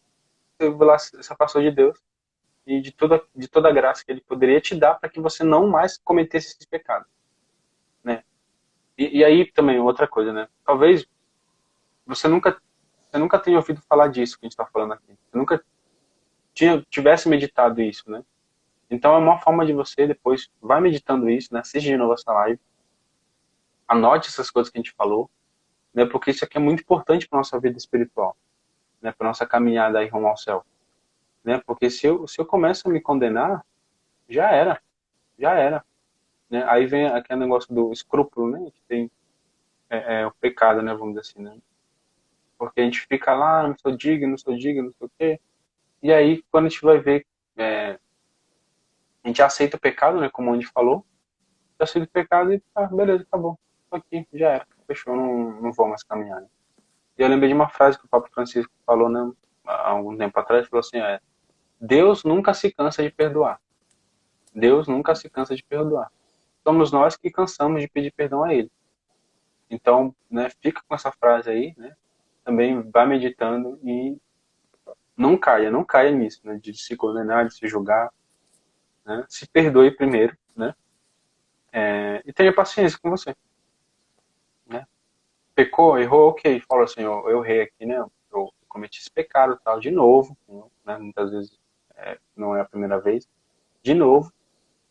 você lá se afastou de Deus e de toda a graça que ele poderia te dar para que você não mais cometesse esses pecados, né? E aí também outra coisa, né? Talvez você nunca você nunca tenha ouvido falar disso que a gente está falando aqui. Você nunca tivesse meditado isso, né? Então é uma forma de você depois vai meditando isso, né? Assiste de novo essa live, anote essas coisas que a gente falou, né? Porque isso aqui é muito importante para nossa vida espiritual, né? Para nossa caminhada aí rumo ao céu, né? Porque se eu começo a me condenar, já era, já era, né? Aí vem aquele negócio do escrúpulo, né? Que tem o pecado, né? Vamos dizer assim, né? Porque a gente fica lá, não sou digno, não sou digno, não sei o quê. E aí, quando a gente vai ver, a gente aceita o pecado, né? Como a gente falou, aceita o pecado e beleza, acabou. Tô aqui, já era, fechou, não vou mais caminhar, né? E eu lembrei de uma frase que o Papa Francisco falou, né? Há algum tempo atrás, falou assim, Deus nunca se cansa de perdoar. Deus nunca se cansa de perdoar. Somos nós que cansamos de pedir perdão a Ele. Então, né, fica com essa frase aí, né? Também vai meditando e não caia nisso, né? De se condenar, de se julgar, né? Se perdoe primeiro, né? E tenha paciência com você, né? Pecou, errou, ok. Fala assim, eu errei aqui, né? Eu cometi esse pecado, tal, de novo, né? Muitas vezes não é a primeira vez, de novo.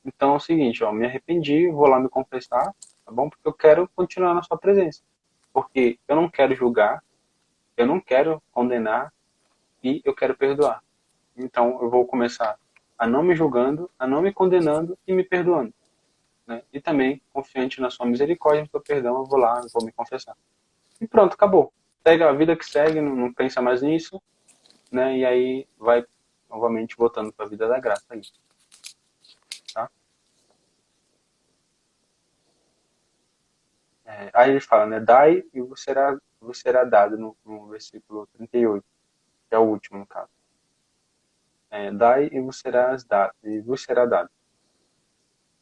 Então é o seguinte, me arrependi, vou lá me confessar, tá bom? Porque eu quero continuar na sua presença. Porque eu não quero julgar, eu não quero condenar e eu quero perdoar. Então eu vou começar a não me julgando, a não me condenando e me perdoando, né? E também confiante na sua misericórdia, no seu perdão, eu vou lá, eu vou me confessar. E pronto, acabou. Segue a vida que segue, não pensa mais nisso, né? E aí vai novamente voltando para a vida da graça aí, tá? Aí ele fala, né? Dai e vos será dado no versículo 38, que é o último, no caso. Dai e vos será dado.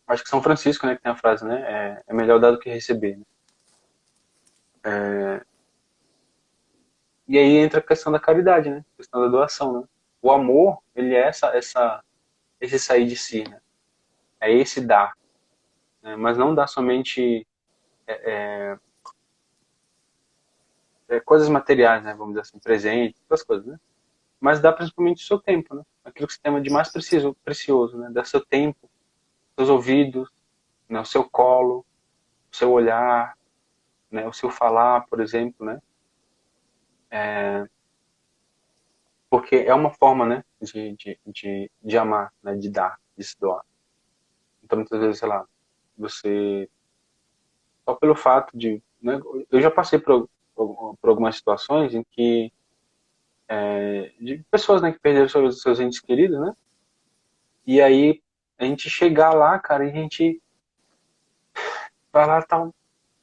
Acho que São Francisco, né, que tem a frase, né? É melhor dar do que receber, né? E aí entra a questão da caridade, né? A questão da doação, né? O amor, ele é esse sair de si, né? É esse dar, né? Mas não dar somente coisas materiais, né? Vamos dizer assim, presentes, essas coisas, né? Mas dá principalmente o seu tempo, né? Aquilo que você tem de mais precioso, né? Dá seu tempo, seus ouvidos, né? O seu colo, o seu olhar, né? O seu falar, por exemplo, né? Porque é uma forma, né? De amar, né? De dar, de se doar. Então, muitas vezes, sei lá, você só pelo fato de, né, eu já passei por algumas situações em que de pessoas, né, que perderam seus entes queridos, né? E aí a gente chegar lá, cara, e a gente vai lá tal,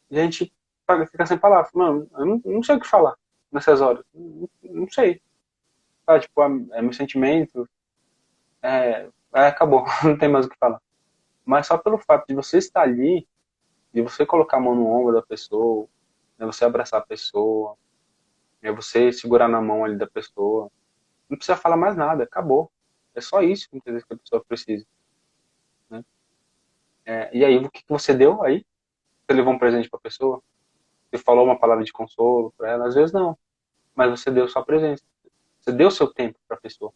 e a gente fica sem palavras. Mano, eu não sei o que falar nessas horas. Não sei. Ah, tipo, meu sentimento acabou, não tem mais o que falar. Mas só pelo fato de você estar ali, de você colocar a mão no ombro da pessoa, né, você abraçar a pessoa, né, você segurar na mão ali da pessoa, não precisa falar mais nada, acabou. É só isso muitas vezes que a pessoa precisa, né? E aí, o que você deu aí? Você levou um presente para a pessoa? Você falou uma palavra de consolo para ela? Às vezes não, mas você deu sua presença. Você deu seu tempo para a pessoa,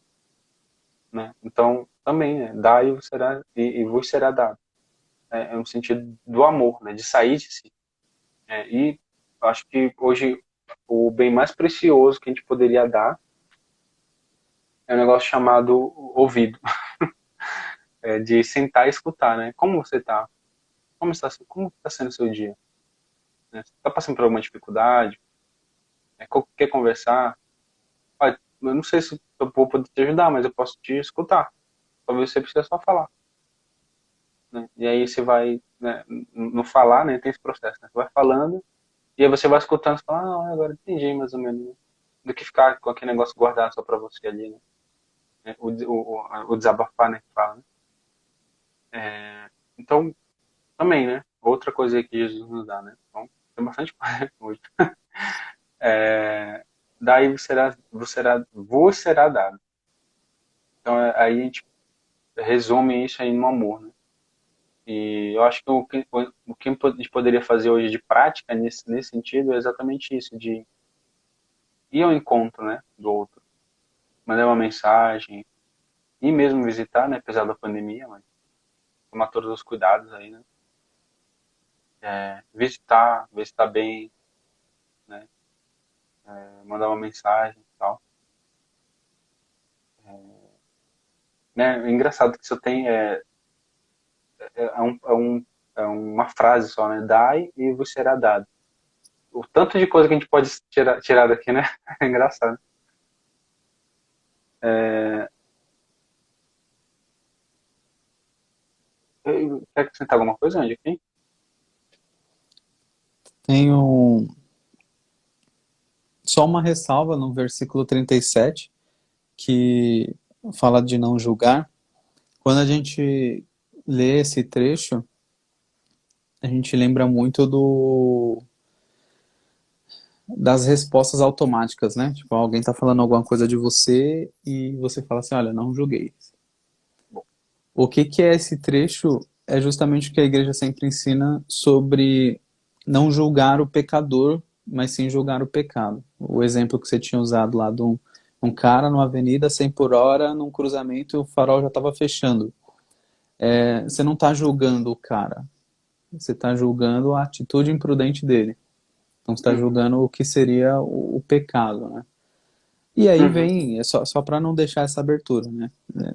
né? Então, também, né? Dá e vos será dado. É no sentido do amor, né? De sair de si. E acho que hoje o bem mais precioso que a gente poderia dar é um negócio chamado ouvido. De sentar e escutar, né? Como você tá? Como está sendo o seu dia? Né? Você está passando por alguma dificuldade? Quer conversar? Ah, eu não sei se eu vou poder te ajudar, mas eu posso te escutar. Talvez você precise só falar. Né? E aí você vai, né, no falar, né, tem esse processo. Né? Você vai falando, e aí você vai escutando e fala, agora entendi mais ou menos. Né? Do que ficar com aquele negócio guardado só pra você ali, né? O desabafar, né, que fala. Né? Então, também, né? Outra coisa aí que Jesus nos dá, né? Então, tem bastante coisa hoje. Daí vos será dado. Então, aí a gente resume isso aí no amor, né? E eu acho que o que a gente poderia fazer hoje de prática nesse sentido é exatamente isso, de ir ao encontro, né, do outro, mandar uma mensagem, e mesmo visitar, né, apesar da pandemia, mas tomar todos os cuidados aí, né? Visitar, ver se está bem, né? Mandar uma mensagem e tal. Né? É engraçado que isso tem é, um, é, um, é uma frase só, né? Dai e vos será dado. O tanto de coisa que a gente pode tirar daqui, né? É engraçado. Quer acrescentar alguma coisa, Andy, aqui? Tenho só uma ressalva no versículo 37, que fala de não julgar. Quando a gente lê esse trecho, a gente lembra muito das respostas automáticas, né? Tipo, alguém tá falando alguma coisa de você e você fala assim, olha, não julguei. O que é esse trecho? É justamente o que a igreja sempre ensina sobre não julgar o pecador, mas sim julgar o pecado. O exemplo que você tinha usado lá de um cara numa avenida 100 por hora, num cruzamento, e o farol já estava fechando. Você não está julgando o cara, você está julgando a atitude imprudente dele. Então você está Uhum. julgando o que seria o pecado, né? E aí Uhum. vem, só para não deixar essa abertura, né? Sim.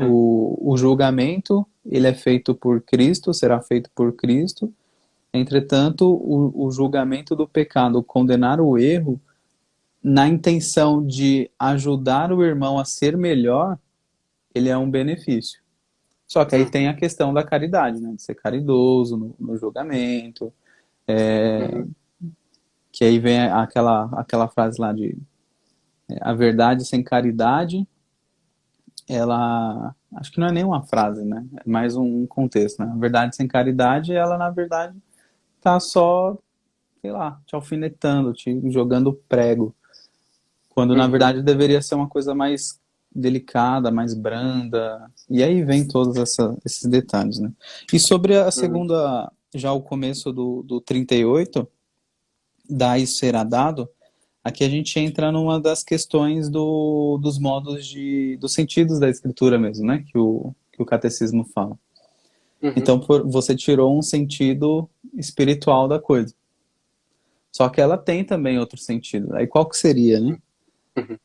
O julgamento, ele é feito por Cristo, será feito por Cristo. Entretanto, o julgamento do pecado, condenar o erro, na intenção de ajudar o irmão a ser melhor, ele é um benefício. Só que aí tem Uhum. a questão da caridade, né? De ser caridoso no julgamento, Uhum. que aí vem aquela frase lá de a verdade sem caridade, ela acho que não é nem uma frase, né? É mais um contexto, né? A verdade sem caridade, ela na verdade tá só, sei lá, te alfinetando, te jogando prego, quando na Uhum. verdade deveria ser uma coisa mais delicada, mais branda. E aí vem todos esses detalhes, né? E sobre a Uhum. segunda, já o começo do 38, dai será dado, aqui a gente entra numa das questões dos modos dos sentidos da escritura mesmo, né? Que o catecismo fala. Uhum. Então, você tirou um sentido espiritual da coisa. Só que ela tem também outro sentido. Aí qual que seria, né? Uhum.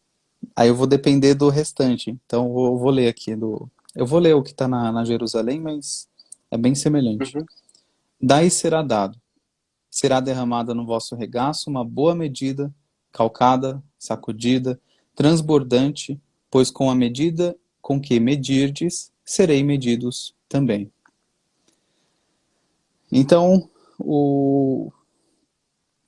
Aí eu vou depender do restante. Então, eu vou ler aqui eu vou ler o que está na Jerusalém, mas é bem semelhante. Uhum. Daí será dado. Será derramada no vosso regaço uma boa medida, calcada, sacudida, transbordante, pois com a medida com que medirdes, serei medidos também. Então, o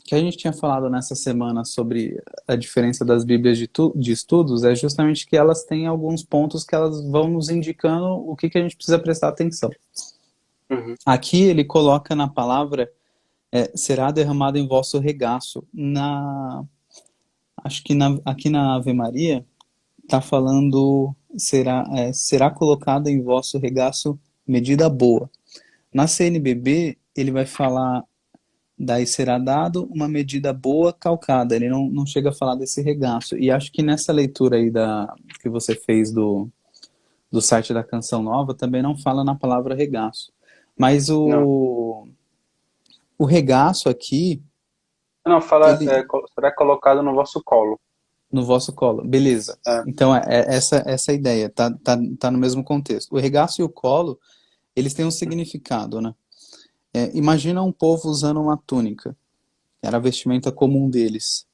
que a gente tinha falado nessa semana sobre a diferença das Bíblias de estudos é justamente que elas têm alguns pontos que elas vão nos indicando o que a gente precisa prestar atenção. Uhum. Aqui ele coloca na palavra será derramado em vosso regaço. Acho que aqui na Ave Maria está falando será colocado em vosso regaço medida boa. Na CNBB ele vai falar daí será dado uma medida boa calcada. Ele não chega a falar desse regaço. E acho que nessa leitura aí que você fez do site da Canção Nova também não fala na palavra regaço. Mas Não. o regaço aqui, Não, fala, ele será colocado no vosso colo. no vosso colo. Beleza. É. Então, essa a ideia. Tá no mesmo contexto. O regaço e o colo, eles têm um significado, né? Imagina um povo usando uma túnica. Era a vestimenta comum deles.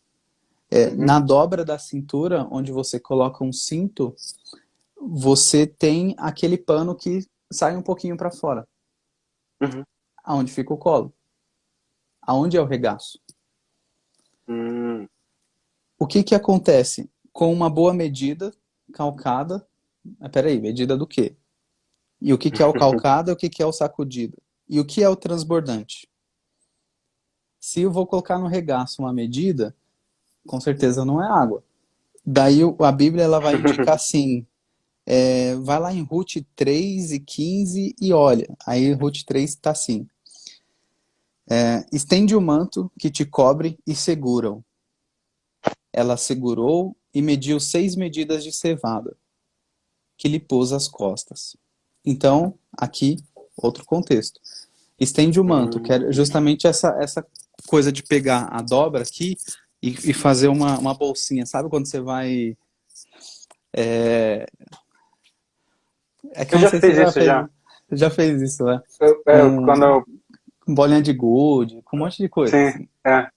Uhum. Na dobra da cintura, onde você coloca um cinto, você tem aquele pano que sai um pouquinho para fora. Uhum. Aonde fica o colo? Aonde é o regaço? Uhum. O que acontece? Com uma boa medida, calcada... Peraí, medida do quê? E o que é o calcado e o que é o sacudido? E o que é o transbordante? Se eu vou colocar no regaço uma medida, com certeza não é água. Daí a Bíblia ela vai indicar assim, vai lá em Ruth 3 e 15 e olha. Aí Ruth 3 está assim. Estende o manto que te cobre e segura-o. Ela segurou e mediu 6 medidas de cevada, que lhe pôs às costas. Então, aqui, outro contexto. Estende o manto, que é justamente essa coisa de pegar a dobra aqui e fazer uma bolsinha. Sabe quando você vai... É que Eu eu não já sei se você fiz isso já. já fez isso, né? Quando Com eu, bolinha de gude, com um monte de coisa, sim, assim. é.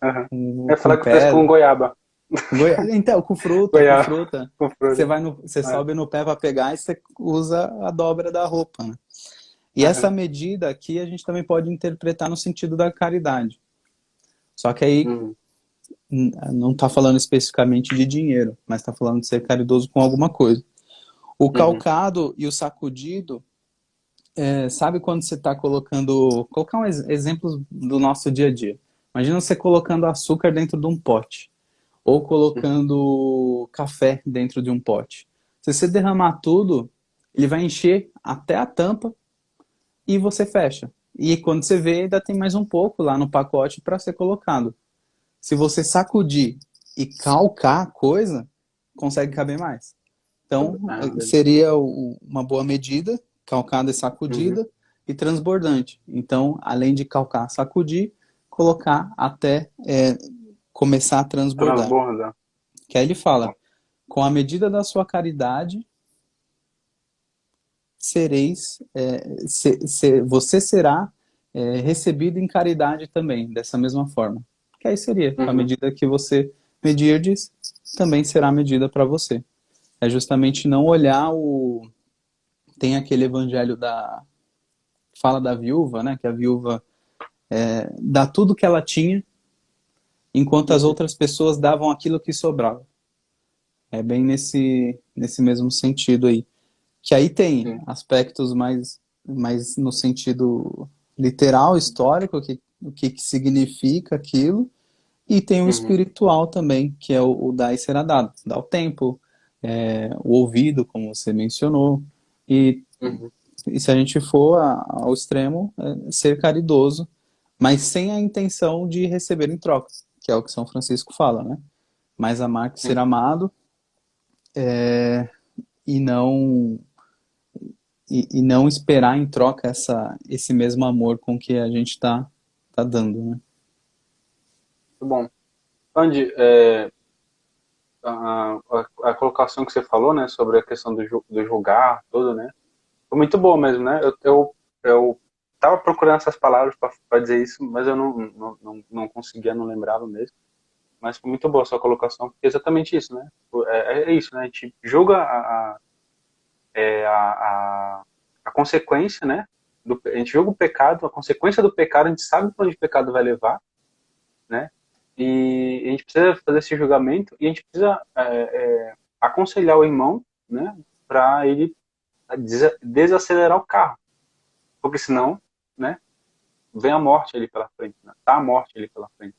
Uhum. Eu ia Com falar que eu fiz com pedra. goiaba. Então, com fruta, com Goiaba fruta. com Você fruta. você É. sobe no pé para pegar e você usa a dobra da roupa, né? E essa Uhum. medida aqui a gente também pode interpretar no sentido da caridade. Só que aí Uhum. não está falando especificamente de dinheiro, mas está falando de ser caridoso com alguma coisa. O Uhum. calcado e o sacudido, sabe quando você está colocando... Colocar exemplos do nosso dia a dia. Imagina você colocando açúcar dentro de um pote, ou colocando café dentro de um pote. Se você derramar tudo, ele vai encher até a tampa e você fecha. E quando você vê, ainda tem mais um pouco lá no pacote para ser colocado. Se você sacudir e calcar a coisa, consegue caber mais. Então, Ah, beleza. seria uma boa medida, calcada e Uhum. sacudida, e transbordante. Então, além de calcar, sacudir, colocar até começar a transbordar. Transborda. Que aí ele fala, com a medida da sua caridade, você será recebido em caridade também, dessa mesma forma. Que aí seria, com a Uhum. medida que você medirdes, também será medida para você. É justamente não olhar Tem aquele evangelho fala da viúva, né? Que a viúva dá tudo que ela tinha, enquanto as Uhum. outras pessoas davam aquilo que sobrava. É bem nesse mesmo sentido aí. Que aí tem Sim. aspectos mais no sentido literal, histórico, o que significa aquilo, e tem o Uhum. espiritual também, que é o dar e será dado. Dá o tempo, o ouvido, como você mencionou, e, Uhum. e se a gente for ao extremo, ser caridoso, mas sem a intenção de receber em troca, que é o que São Francisco fala, né? Mais amar que ser Sim. amado, e não e não esperar em troca esse mesmo amor com que a gente tá dando, né? Muito bom. Andy, a colocação que você falou, né, sobre a questão do julgar, tudo, né, foi muito boa mesmo, né? Eu tava procurando essas palavras para dizer isso, mas eu não conseguia, não lembrava mesmo. Mas foi muito boa a sua colocação, porque é exatamente isso, né? É isso, né? A gente julga é, a, a consequência, né? A gente julga o pecado, a consequência do pecado, a gente sabe para onde o pecado vai levar, né? E a gente precisa fazer esse julgamento e a gente precisa aconselhar o irmão, né? Para ele desacelerar o carro, porque senão, né? Vem a morte ali pela frente, né? Tá a morte ali pela frente.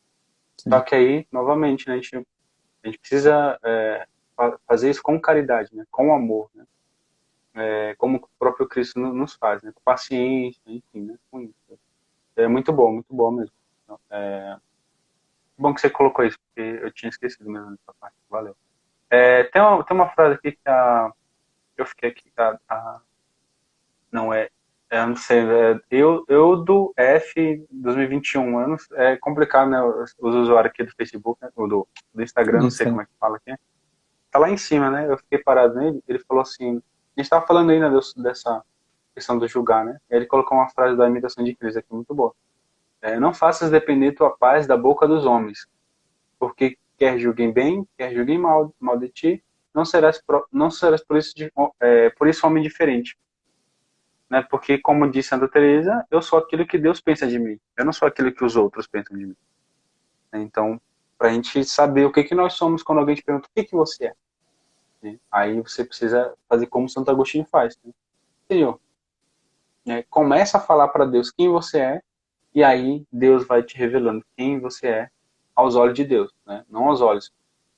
Só Sim, que aí, novamente, né? A gente precisa fazer isso com caridade, né? Com amor, né? Como o próprio Cristo nos faz, né? Com paciência, enfim, né? Com isso. É muito bom mesmo. Bom que você colocou isso, porque eu tinha esquecido mesmo dessa parte. Valeu. Tem uma frase aqui que eu fiquei aqui, não eu não sei, eu do F 2021 anos, é complicado, né, os usuários aqui do Facebook, né, ou do Instagram, não isso sei aí. como é que fala aqui, tá lá em cima, né, eu fiquei parado nele, ele falou assim, a gente tava falando ainda dessa questão do julgar, né, e ele colocou uma frase da imitação de Cristo aqui, muito boa, não faças depender tua paz da boca dos homens, porque quer julguem bem, quer julguem mal de ti, não serás por isso homem diferente, né? Porque, como disse Santa Teresa, eu sou aquilo que Deus pensa de mim. Eu não sou aquilo que os outros pensam de mim. Então, para a gente saber o que que nós somos quando alguém te pergunta o que que você é, né? Aí você precisa fazer como Santo Agostinho faz, né? Senhor, né? Começa a falar para Deus quem você é e aí Deus vai te revelando quem você é aos olhos de Deus, né? Não aos olhos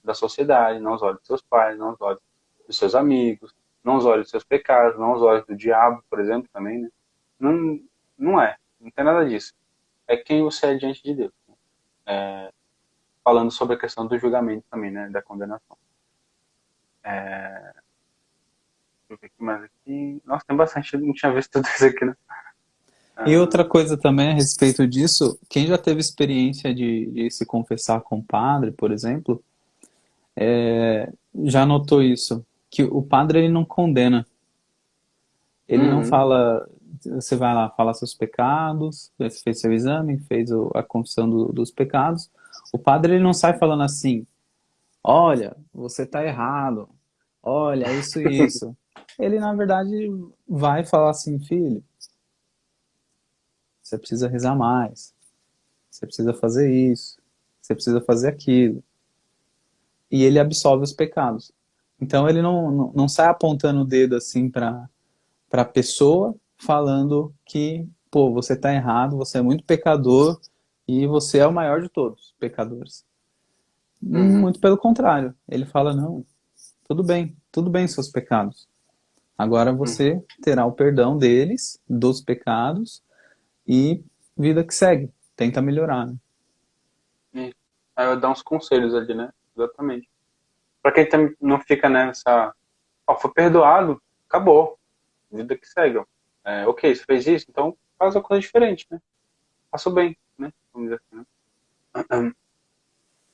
da sociedade, não aos olhos dos seus pais, não aos olhos dos seus amigos, não aos olhos dos seus pecados, não aos olhos do diabo, por exemplo, também, né? Não, não tem nada disso. É quem você é diante de Deus. Falando sobre a questão do julgamento também, né? Da condenação. Deixa eu ver aqui mais aqui. Nossa, tem bastante, eu não tinha visto tudo isso aqui, né? E outra Ah, coisa também a respeito disso, quem já teve experiência de se confessar com o padre, por exemplo, já notou isso, que o padre ele não condena, ele não uhum, fala, você vai lá falar seus pecados, você fez seu exame, fez a confissão dos pecados, o padre ele não sai falando assim, olha, você está errado, olha, isso e isso. Ele, na verdade, vai falar assim, filho, você precisa rezar mais, você precisa fazer isso, você precisa fazer aquilo. E ele absolve os pecados. Então ele não sai apontando o dedo assim para a pessoa, falando que, pô, você está errado, você é muito pecador e você é o maior de todos, pecadores. uhum, Muito pelo contrário. Ele fala, não, tudo bem seus pecados. Agora uhum. você terá o perdão deles, dos pecados, e vida que segue. Tenta melhorar, né? E aí eu dar uns conselhos ali, né? Exatamente. Pra quem não fica nessa. Ó, foi perdoado, acabou. Vida que segue, ó. Ok, você fez isso, então faz uma coisa diferente, né? Faça o bem, né? Vamos dizer assim, né?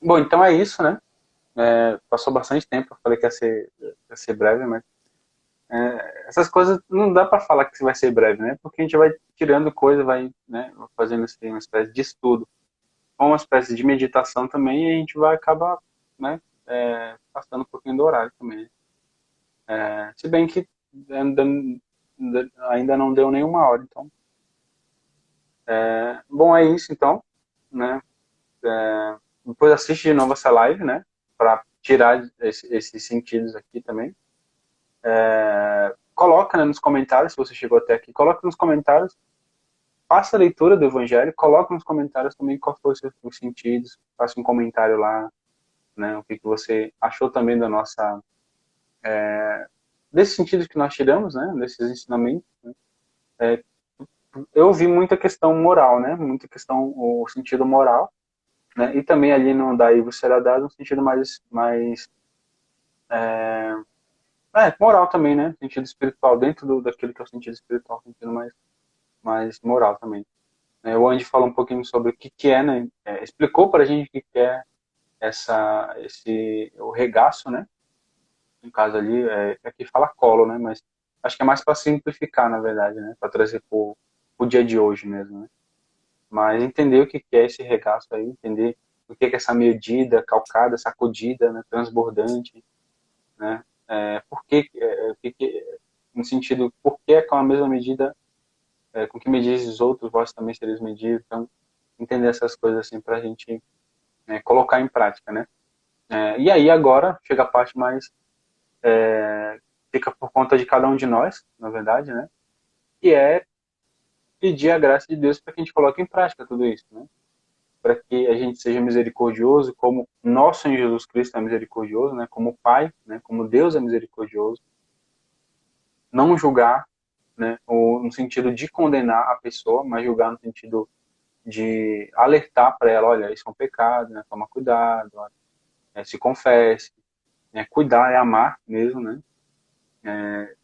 Bom, então é isso, né? Passou bastante tempo, eu falei que ia ser breve, mas essas coisas não dá para falar que vai ser breve, né? Porque a gente vai tirando coisa, vai, né, fazendo assim, uma espécie de estudo, ou uma espécie de meditação também, e a gente vai acabar, né, passando um pouquinho do horário também. Se bem que ainda, ainda não deu nenhuma hora, então. Bom, é isso então, né? Depois assiste de novo essa live, né? Para tirar esses sentidos aqui também. Coloca, né, nos comentários, se você chegou até aqui, coloca nos comentários, faça a leitura do Evangelho, coloca nos comentários também qual foi os sentidos, faça um comentário lá, né, o que você achou também da nossa Desse sentido que nós tiramos, né, desses ensinamentos, né, eu vi muita questão moral, né, muita questão, o sentido moral, né, e também ali no daí você será dado um sentido mais moral também, né, sentido espiritual, dentro daquilo que é o sentido espiritual, sentido mais moral também. O Andy falou um pouquinho sobre o que que é, né, explicou para a gente o que que é o regaço, né, no caso ali, aqui fala colo, né, mas acho que é mais para simplificar, na verdade, né, para trazer para o dia de hoje mesmo, né. Mas entender o que que é esse regaço aí, entender o que que é essa medida calcada, sacudida, né, transbordante, né, por que, no sentido, por que com a mesma medida, com que medis os outros, vós também sereis medidos, então, entender essas coisas assim para a gente colocar em prática, né. E aí agora chega a parte mais, fica por conta de cada um de nós, na verdade, né, que é pedir a graça de Deus para que a gente coloque em prática tudo isso, né, para que a gente seja misericordioso, como nosso Senhor Jesus Cristo é misericordioso, né, como Pai, né, como Deus é misericordioso, não julgar, né, ou no sentido de condenar a pessoa, mas julgar no sentido de alertar para ela, olha, isso é um pecado, né, toma cuidado, se confesse, né, cuidar é amar mesmo, né,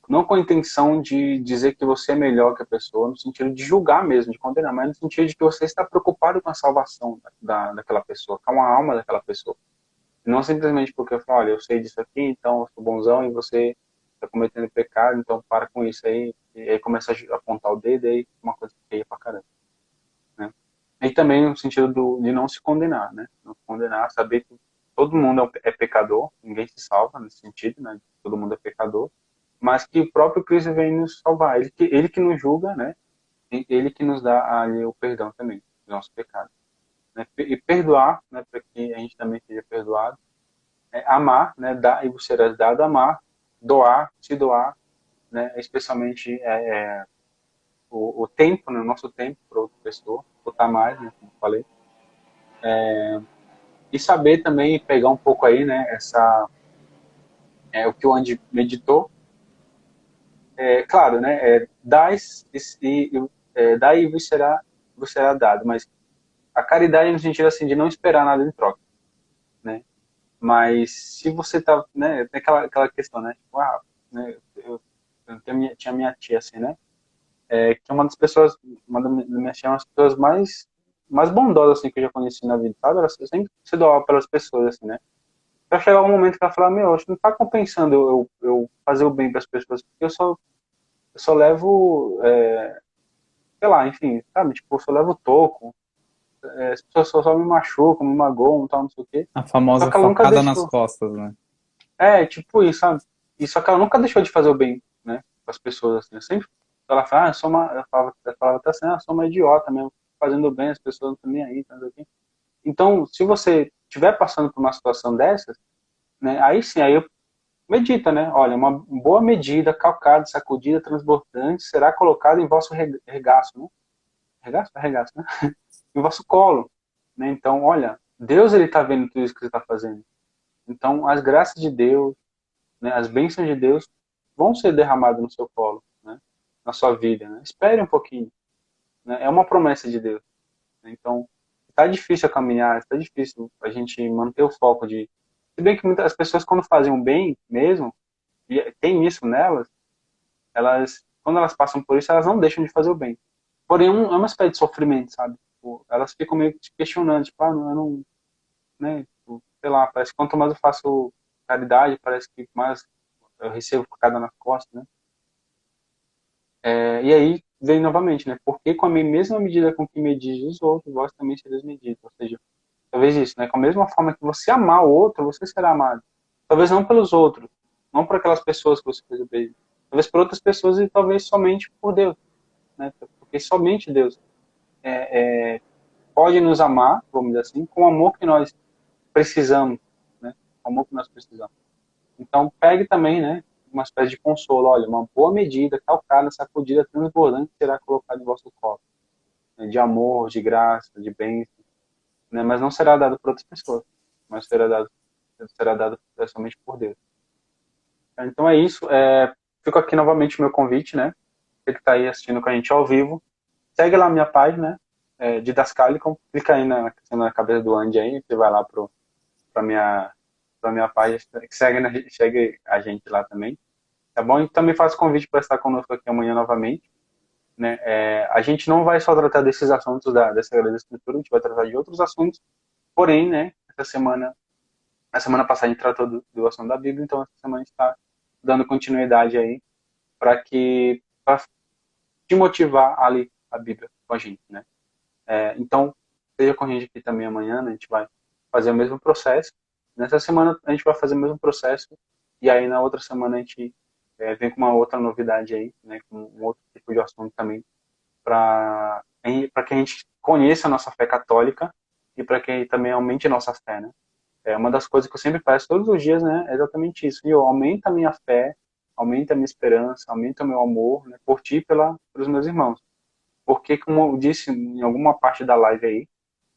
não com a intenção de dizer que você é melhor que a pessoa, no sentido de julgar mesmo, de condenar, mas no sentido de que você está preocupado com a salvação daquela pessoa, com a alma daquela pessoa. Não simplesmente porque eu falo, olha, eu sei disso aqui, então eu sou bonzão e você está cometendo pecado, então para com isso aí. E aí começa a apontar o dedo, aí uma coisa feia pra caramba, né? E também no sentido de não se condenar, né? Não se condenar, saber que todo mundo é pecador, ninguém se salva nesse sentido, né? Todo mundo é pecador, mas que o próprio Cristo vem nos salvar. Ele que nos julga, né? E ele que nos dá ali o perdão também do nosso pecado, né? E perdoar, né? Para que a gente também seja perdoado. Amar, né? Dar e você será dado, amar, doar, se doar, né? Especialmente o tempo, né? O nosso tempo para outra pessoa, botar mais, né? Como eu falei. E saber também pegar um pouco aí, né? O que o Andy meditou, claro, né? Dai e vos será dado, mas a caridade no sentido assim de não esperar nada em troca, né? Mas se você tá, né? Tem aquela questão, né? Tipo, né? Tinha minha tia assim, né? Que é uma das pessoas, uma das minhas tias, uma das pessoas mais bondosas assim que eu já conheci na vida, sabe? Ela sempre se doava pelas pessoas assim, né? Pra chegar um momento que ela falava, meu, acho que não tá compensando eu fazer o bem para as pessoas, porque eu só levo, sei lá, enfim, sabe? Tipo, eu só levo toco, as pessoas só me machucam, me magoam, tal, não sei o quê. A Só famosa que ela nunca facada nas deixou. costas, né? Tipo isso, sabe? E só que ela nunca deixou de fazer o bem, né? Para as pessoas, assim. Eu sempre, ela fala, eu falava até assim, sou uma idiota mesmo, fazendo bem, as pessoas não estão nem aí, tá, não sei o quê. Então, se você estiver passando por uma situação dessas, né? Aí sim, aí medita, né? Olha, uma boa medida, calcada, sacudida, transbordante, será colocada em vosso regaço, né? Regaço? É regaço, né? Em vosso colo, né? Então, olha, Deus ele está vendo tudo isso que você está fazendo. Então, as graças de Deus, né, as bênçãos de Deus vão ser derramadas no seu colo, né? Na sua vida, né? Espere um pouquinho, né? É uma promessa de Deus, né? Então, está difícil a caminhar, está difícil a gente manter o foco de. Se bem que muitas pessoas quando fazem um bem mesmo, e tem isso nelas, quando elas passam por isso, elas não deixam de fazer o bem. Porém, é uma espécie de sofrimento, sabe? Tipo, elas ficam meio que questionando, tipo, não, eu não, né? Tipo, sei lá, parece que quanto mais eu faço caridade, parece que mais eu recebo facada nas costas, né? E aí vem novamente, né? Porque com a mesma medida com que medis os outros, vós também sereis medidos. Ou seja, talvez isso, né? Com a mesma forma que você amar o outro, você será amado. Talvez não pelos outros, não por aquelas pessoas que você fez o bem, talvez por outras pessoas e talvez somente por Deus, né? Porque somente Deus pode nos amar, vamos dizer assim, com o amor que nós precisamos, né? Com o amor que nós precisamos. Então, pegue também, né, uma espécie de consolo. Olha, uma boa medida, calcada, sacudida, transbordante será colocada em vosso colo, né, de amor, de graça, de bênção, né, mas não será dado por outras pessoas, mas será dado somente por Deus. Então é isso. Fico aqui novamente o meu convite, né? Você que está aí assistindo com a gente ao vivo. Segue lá a minha página, né? Didascalicon. Clica aí na cabeça do Andy aí. Você vai lá para minha, minha página. Segue a gente lá também. Tá bom? E também faço convite para estar conosco aqui amanhã novamente. Né? A gente não vai só tratar desses assuntos da Sagrada Escritura, a gente vai tratar de outros assuntos. Porém, né? A semana passada a gente tratou do assunto da Bíblia, então essa semana a gente está dando continuidade aí para te motivar a ler a Bíblia com a gente, né? Então, seja com a gente aqui também amanhã, né? A gente vai fazer o mesmo processo. Nessa semana a gente vai fazer o mesmo processo e aí na outra semana a gente vem com uma outra novidade aí, né? Com um outro tipo de assunto também para que a gente conheça a nossa fé católica e para que também aumente a nossa fé, né? Uma das coisas que eu sempre peço todos os dias, né? É exatamente isso. E aumenta a minha fé, aumenta a minha esperança, aumenta o meu amor, né, por ti e pelos meus irmãos. Porque, como eu disse em alguma parte da live aí,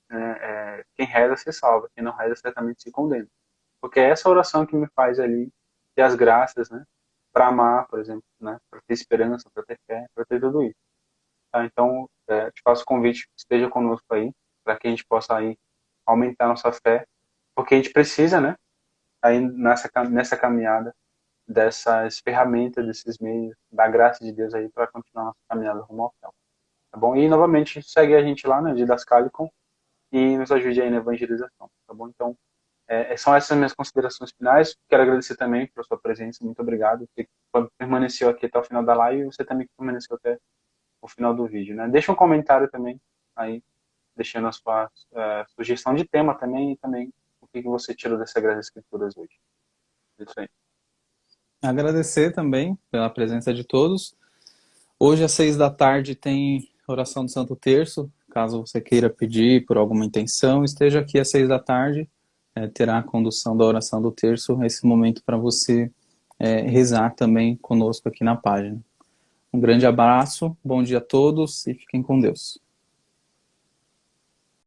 né, quem reza se salva, quem não reza certamente se condena. Porque é essa oração que me faz ali ter as graças, né? Para amar, por exemplo, né? Para ter esperança, para ter fé, para ter tudo isso. Tá? Então, te faço o convite, esteja conosco aí, para que a gente possa aí aumentar a nossa fé, porque a gente precisa, né? Aí nessa caminhada dessas ferramentas, desses meios, da graça de Deus aí para continuar nossa caminhada rumo ao céu. Tá bom? E novamente segue a gente lá, né, Didascalicon, e nos ajude aí na evangelização, tá bom? Então, são essas minhas considerações finais. Quero agradecer também pela sua presença, muito obrigado. Você permaneceu aqui até o final da live e você também permaneceu até o final do vídeo, né? Deixa um comentário também aí, deixando a sua sugestão de tema também e também o que você tirou dessas Sagradas Escrituras hoje. Isso aí. Agradecer também pela presença de todos. Hoje às 6 da tarde tem oração do Santo Terço. Caso você queira pedir por alguma intenção, esteja aqui às 6 da tarde. Terá a condução da oração do terço, esse momento para você rezar também conosco aqui na página. Um grande abraço, bom dia a todos e fiquem com Deus.